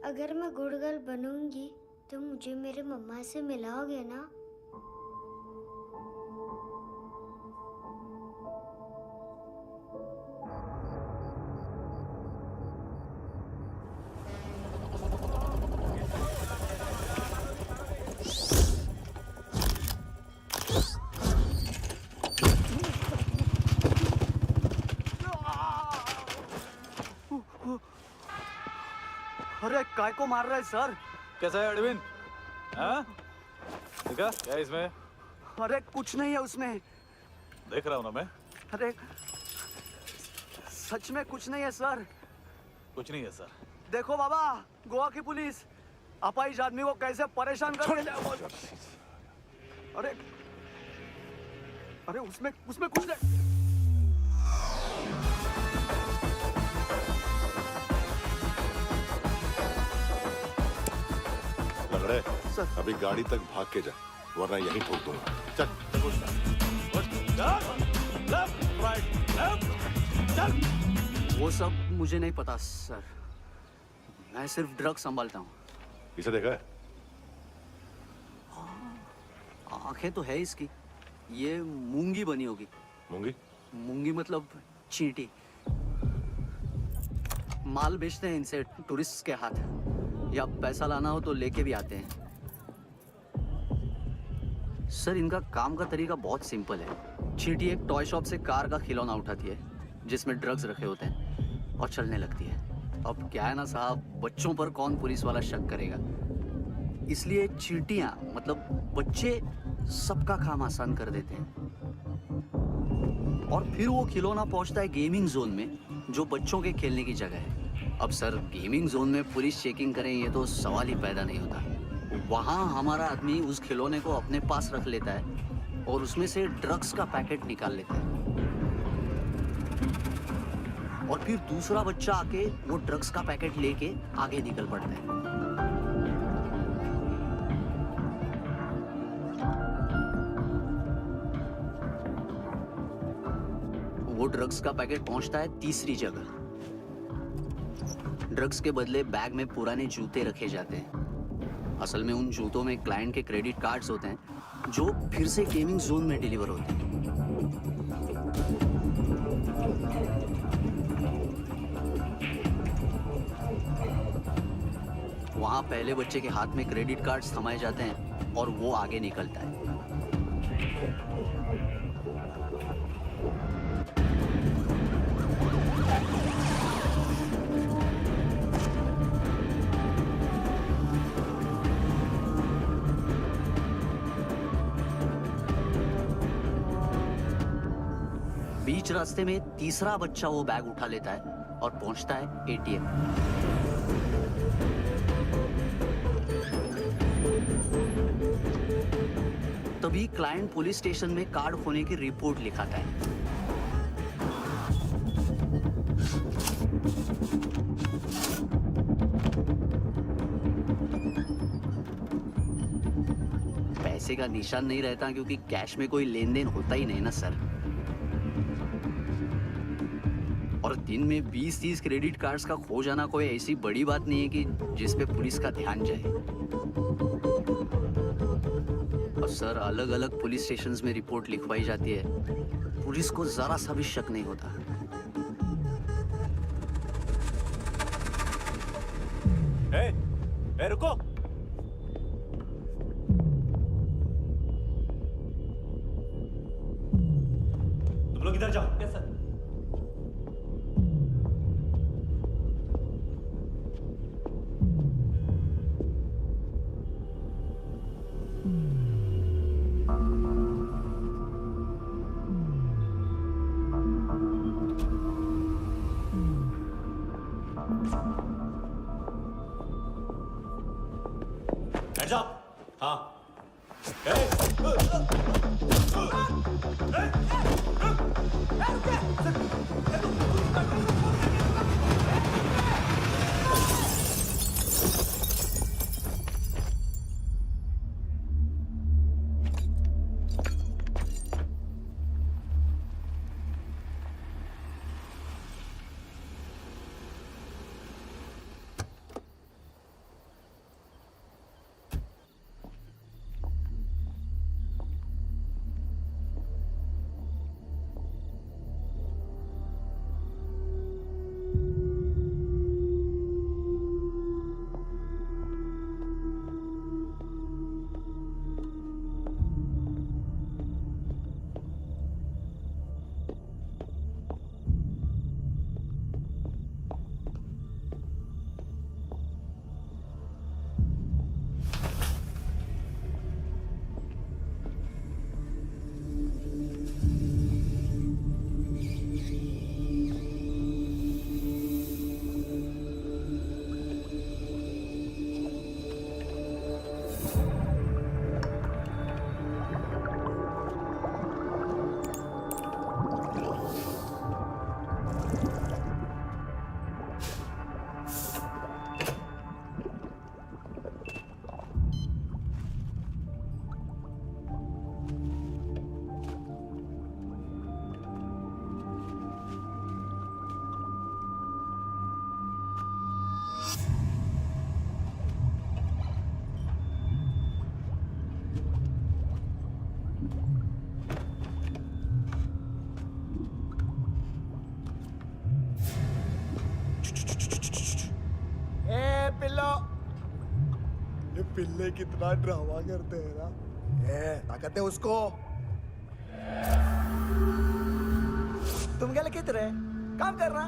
अगर मैं गुड गर्ल बनूंगी तो मुझे मेरे मम्मा से मिलाओगे ना? अरे काय को मार रहा है सर? कैसा है अरविंद? हाँ? देखा क्या है इसमें? अरे कुछ नहीं है उसमें। देख रहा हूँ ना मैं। अरे सच में कुछ नहीं है सर। कुछ नहीं है सर। देखो बाबा, गोवा की पुलिस अपाहिज आदमी को कैसे परेशान कर रही है। अरे अरे उसमें कुछ नहीं। लंगड़े, अभी गाड़ी तक भाग के जा, वरना यहीं ठोक दूंगा। चल। वो सब मुझे नहीं पता सर, मैं सिर्फ ड्रग संभालता हूँ। इसे देखा है? आंखें तो है इसकी, ये मूंगी बनी होगी। मूंगी? मूंगी मतलब चींटी। माल बेचते हैं इनसे टूरिस्ट के हाथ, या पैसा लाना हो तो लेके भी आते हैं। सर इनका काम का तरीका बहुत सिंपल है। चींटी एक टॉय शॉप से कार का खिलौना उठाती है जिसमें ड्रग्स रखे होते हैं और चलने लगती है। अब क्या है ना साहब, बच्चों पर कौन पुलिस वाला शक करेगा, इसलिए चींटियां मतलब बच्चे सबका काम आसान कर देते हैं। और फिर वो खिलौना पहुंचता है गेमिंग जोन में, जो बच्चों के खेलने की जगह है। अब सर गेमिंग जोन में पुलिस चेकिंग करें ये तो सवाल ही पैदा नहीं होता। वहाँ हमारा आदमी उस खिलौने को अपने पास रख लेता है और उसमें से ड्रग्स का पैकेट निकाल लेता है, और फिर दूसरा बच्चा आके वो ड्रग्स का पैकेट लेके आगे निकल पड़ता है। वो ड्रग्स का पैकेट पहुंचता है तीसरी जगह। ड्रग्स के बदले बैग में पुराने जूते रखे जाते हैं। असल में उन जूतों में क्लाइंट के क्रेडिट कार्ड्स होते हैं जो फिर से गेमिंग जोन में डिलीवर होते हैं। वहां पहले बच्चे के हाथ में क्रेडिट कार्ड्स थमाए जाते हैं और वो आगे निकलता है। बीच रास्ते में तीसरा बच्चा वो बैग उठा लेता है और पहुंचता है एटीएम। तभी क्लाइंट पुलिस स्टेशन में कार्ड खोने की रिपोर्ट लिखाता है। पैसे का निशान नहीं रहता क्योंकि कैश में कोई लेन देन होता ही नहीं ना सर। और दिन में 20-30 क्रेडिट कार्ड्स का खो जाना कोई ऐसी बड़ी बात नहीं है कि जिस पे पुलिस का ध्यान जाए। और सर अलग अलग पुलिस स्टेशंस में रिपोर्ट लिखवाई जाती है, पुलिस को जरा सा भी शक नहीं होता। ए, रुको। तुम लोग इधर जाओ। Yes sir. Hands up! हाँ। पिल्ले कितना ड्रामा करते हैं ना। ताकत है उसको। तुम क्या लिखित रहे काम कर रहा।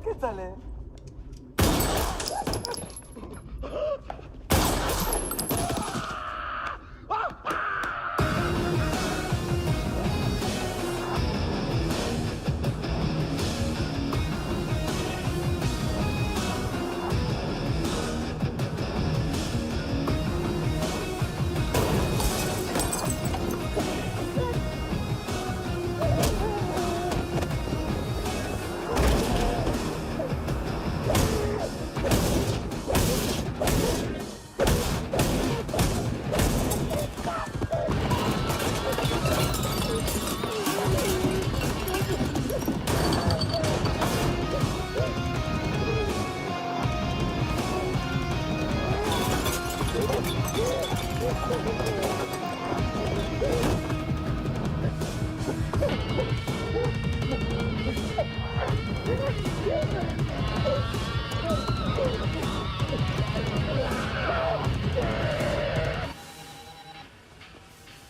¿Qué tal,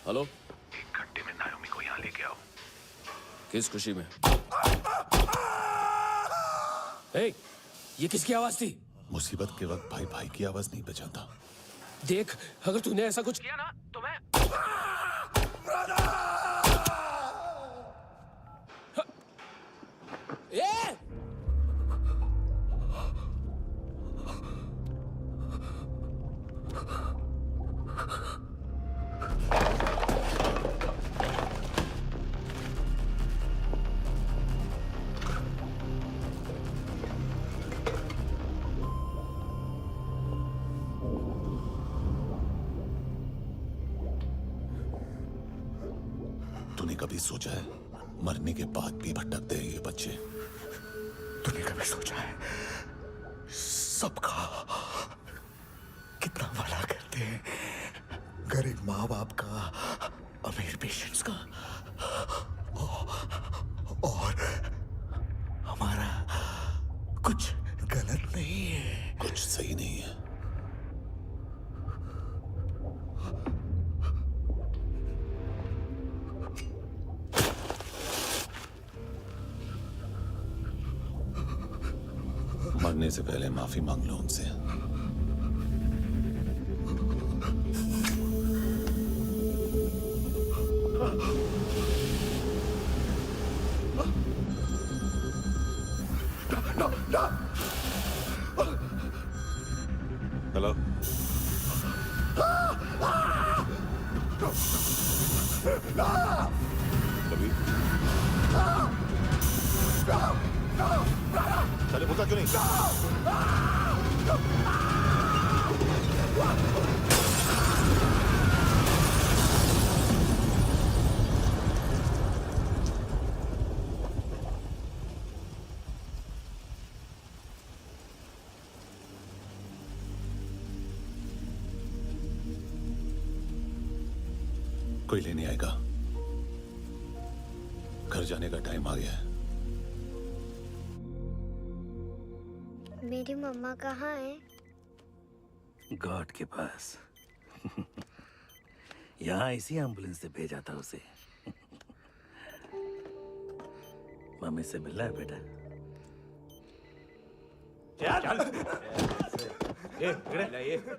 हेलो, 1 घंटे में नायोमी को यहाँ लेके आओ। किस खुशी में? ए, ये किसकी आवाज थी? मुसीबत के वक्त भाई भाई की आवाज नहीं बचाता। देख, अगर तूने ऐसा कुछ किया ना तो मैं ए! तूने कभी सोचा है मरने के बाद भी भटकते हैं ये बच्चे? तूने कभी सोचा है सबका कितना भला करते हैं? गरीब माँ बाप का, अमीर पेशेंट्स का, और हमारा कुछ गलत नहीं है, कुछ सही नहीं है। मरने से पहले माफी मांग लो उनसे। हेलो, कभी चले बोलता क्यों नहीं? कोई लेने आएगा? घर जाने का टाइम आ गया है। मेरी मम्मा कहाँ है? गॉड के पास। यहाँ इसी एम्बुलेंस से भेजा था उसे। मम्मी से मिलना है बेटा। चल ये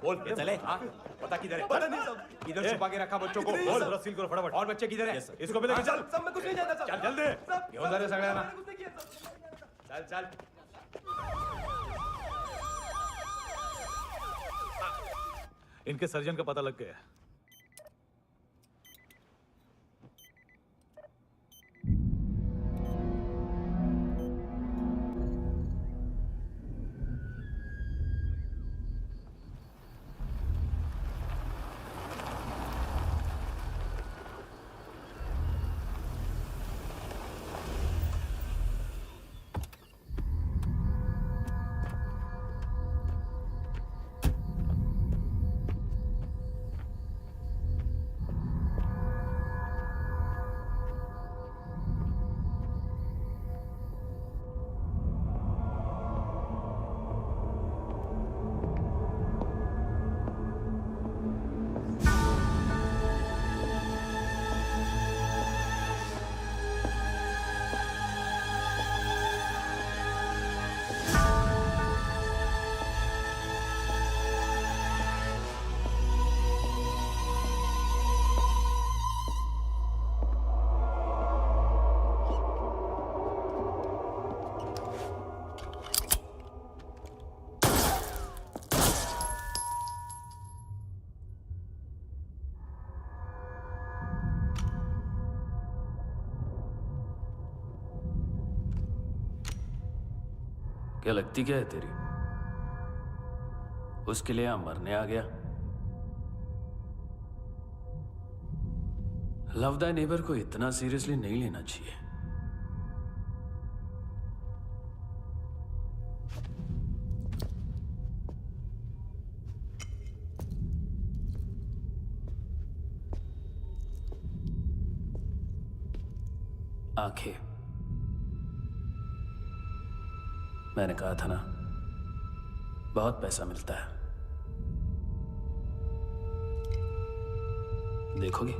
बोल ये चले हाँ पता किधर है? पता नहीं सब इधर छुपा के रखा बच्चों को। बोल जरा सील करो फटाफट। और बच्चे किधर है? इसको भी लेके चल। सब मैं कुछ नहीं जानता। चल जल्दी घेऊन जा रे सगळ्यांना। चल चल इनके सर्जन का पता लग गया है। क्या लगती क्या है तेरी? उसके लिए यहां मरने आ गया? लव द नेबर को इतना सीरियसली नहीं लेना चाहिए। आंखें, मैंने कहा था ना, बहुत पैसा मिलता है। देखोगे?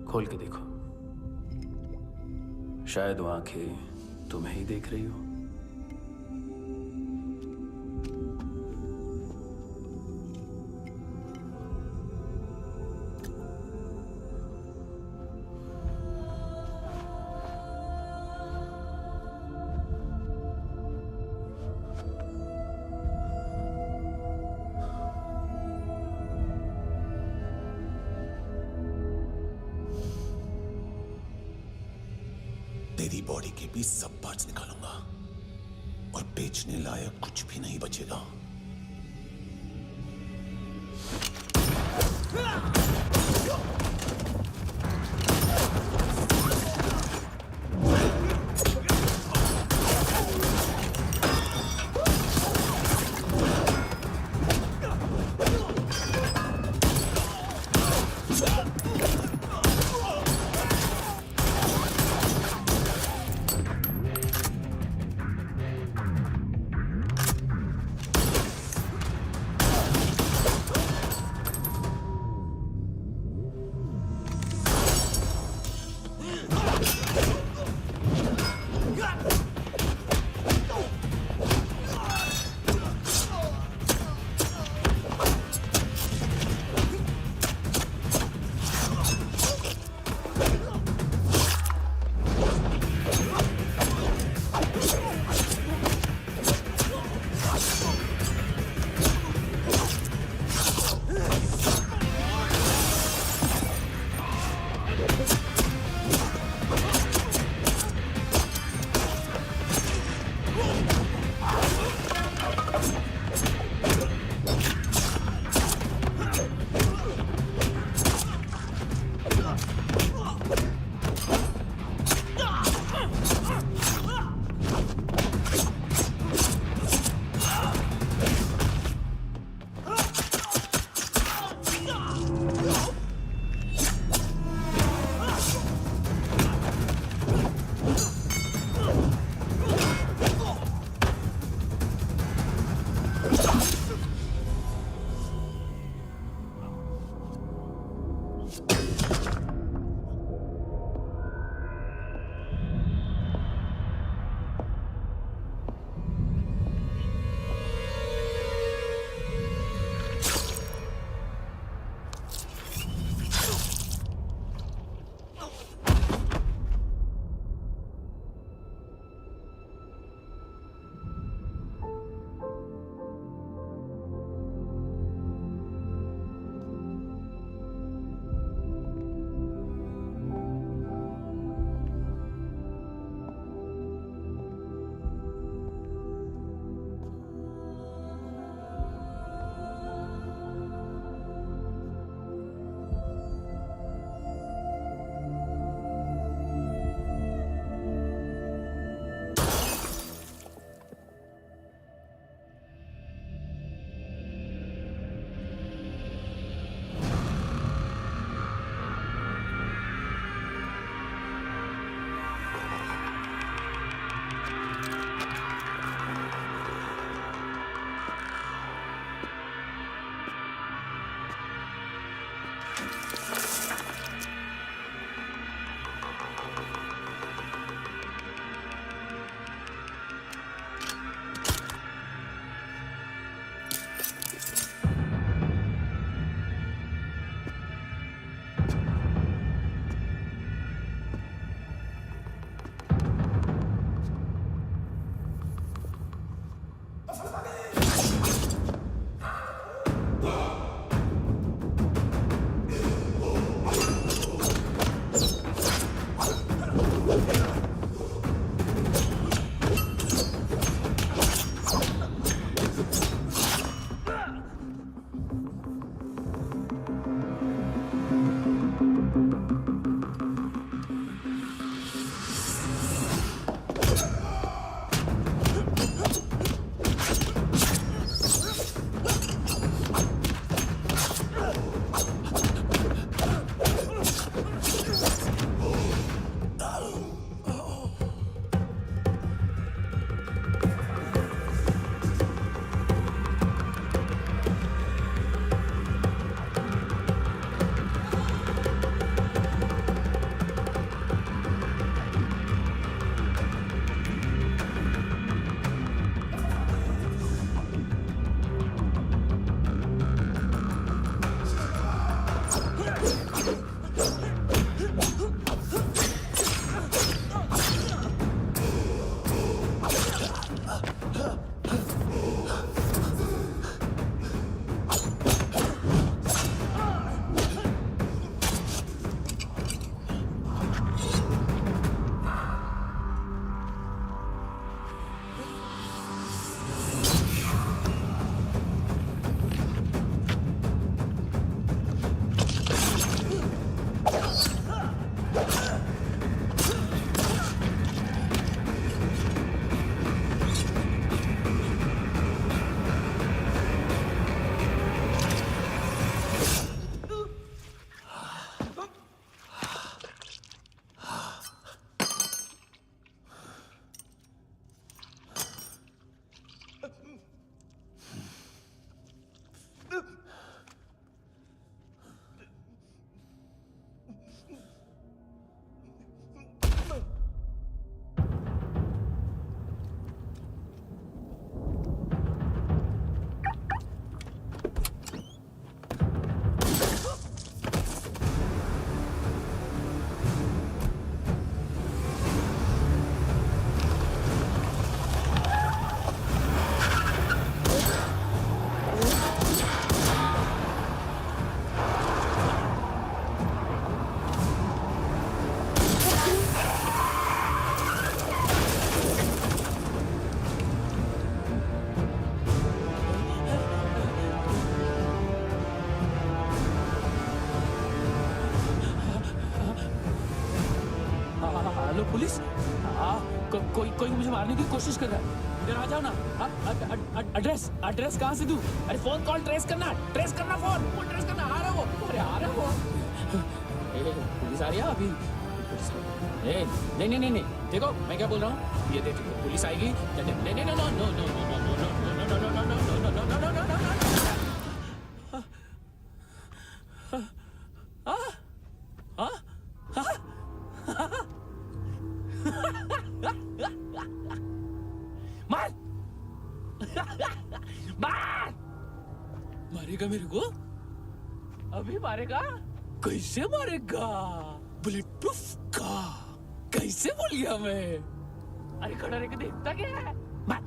खोल के देखो, शायद वो आंखें तुम्हें ही देख रही हो। तेरी बॉडी के भी सब पार्ट्स निकालूंगा और बेचने लायक कुछ भी नहीं बचेगा। पुलिस? कोई मुझे मारने की कोशिश कर रहा है। इधर आ जाओ ना। एड्रेस कहाँ से दूं? अरे फोन कॉल ट्रेस करना फोन ट्रेस करना। आ रहा वो, अरे आ रहा वो। पुलिस आ रही है अभी। नहीं, देखो मैं क्या बोल रहा हूँ, ये देखो पुलिस आएगी। मार मारेगा मेरे को? अभी मारेगा? कैसे मारेगा? बुलेट प्रूफ का कैसे बोल गया मैं? अरे खड़ा रह के देखता क्या है? मार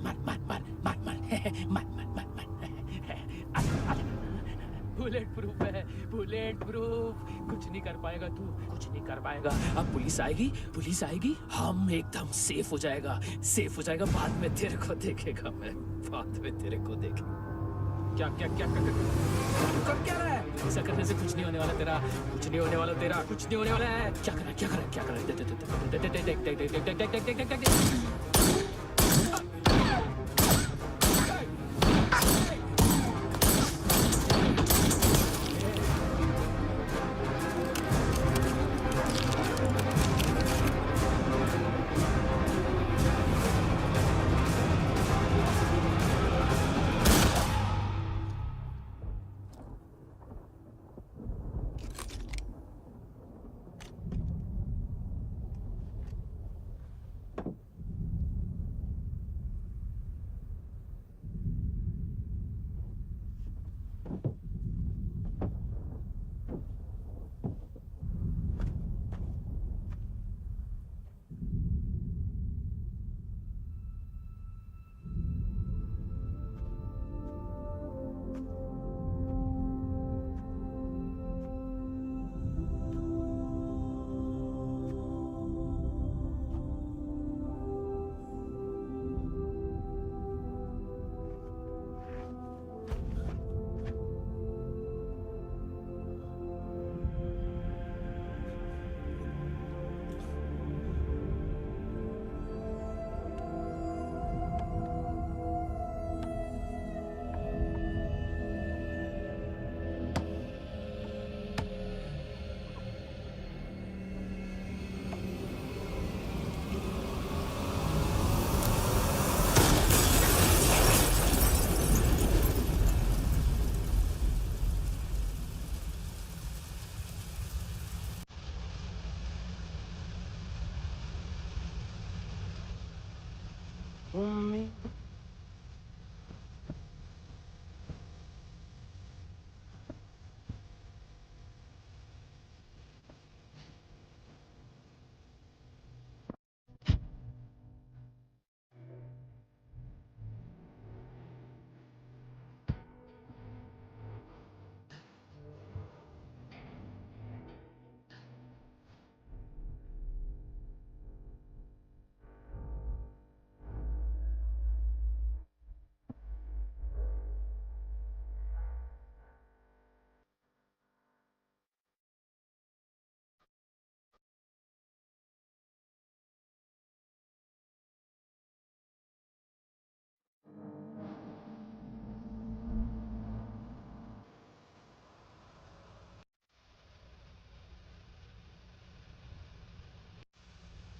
बुलेट प्रूफ है, बुलेट प्रूफ। कुछ नहीं कर पाएगा तू, कुछ नहीं कर पाएगा। अब पुलिस आएगी, हम एकदम सेफ हो जाएगा। बाद में तेरे को देखेगा मैं, बाद में तेरे को देखेगा। क्या कर क्या रहा है? ऐसा करने से कुछ नहीं होने वाला तेरा, कुछ नहीं होने वाला है। क्या कर रहा है?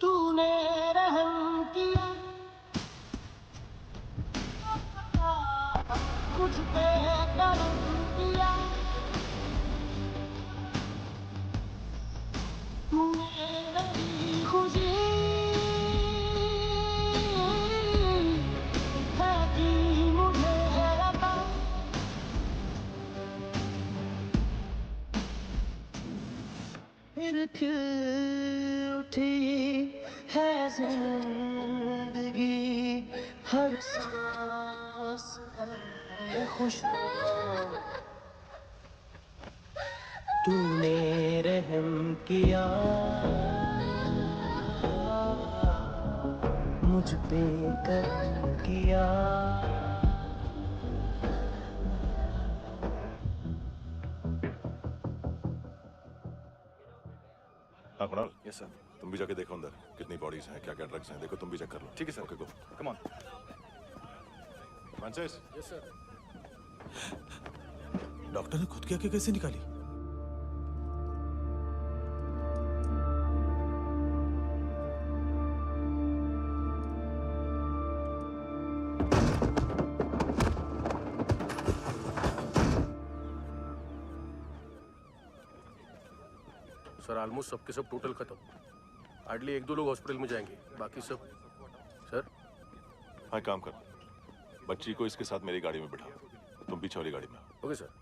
तूने रहम किया मुझ पे करम किया, तूने नहीं खुशी है कि मुझे रता फिर उठी है जिंदगी, हर सांस है खुशबू। तूने रहम किया मुझ पे करम किया। हाँ कुणाल, यस सर। तुम भी जाके देखो अंदर कितनी बॉडीज हैं, क्या क्या ड्रग्स हैं, देखो तुम भी चेक कर लो। ठीक है sir. Okay go. Come on. Francis. Yes sir. Doctor ने खुद की आंखें कैसे निकाली? सर ऑलमोस्ट सबके सब टोटल खत्म। हार्डली 1-2 लोग हॉस्पिटल में जाएंगे, बाकी सब। सर हाँ काम कर, बच्ची को इसके साथ मेरी गाड़ी में बिठा, तुम पीछे वाली गाड़ी में। Okay sir.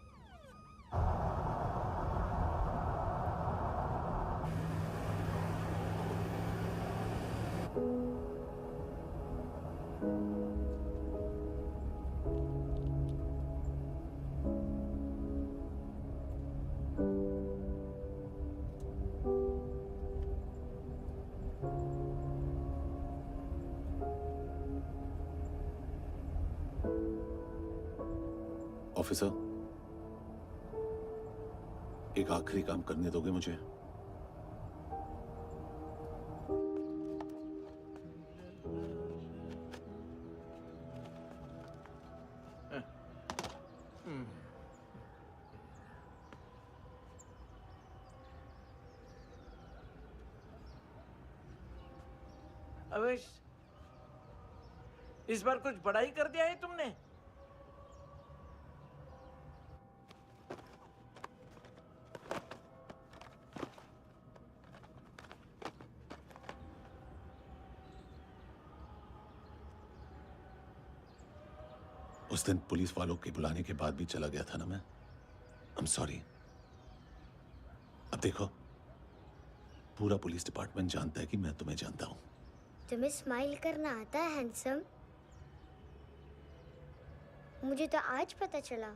ऑफिसर, एक आखिरी काम करने दोगे मुझे? अवेश, इस बार कुछ बड़ा ही कर दिया है तुमने। उस दिन पुलिस वालों के बुलाने के बाद भी चला गया था ना मैं। I am sorry. अब देखो, पूरा पुलिस डिपार्टमेंट जानता है कि मैं तुम्हें जानता हूं। तुम्हें स्माइल करना आता है हैंडसम? मुझे तो आज पता चला।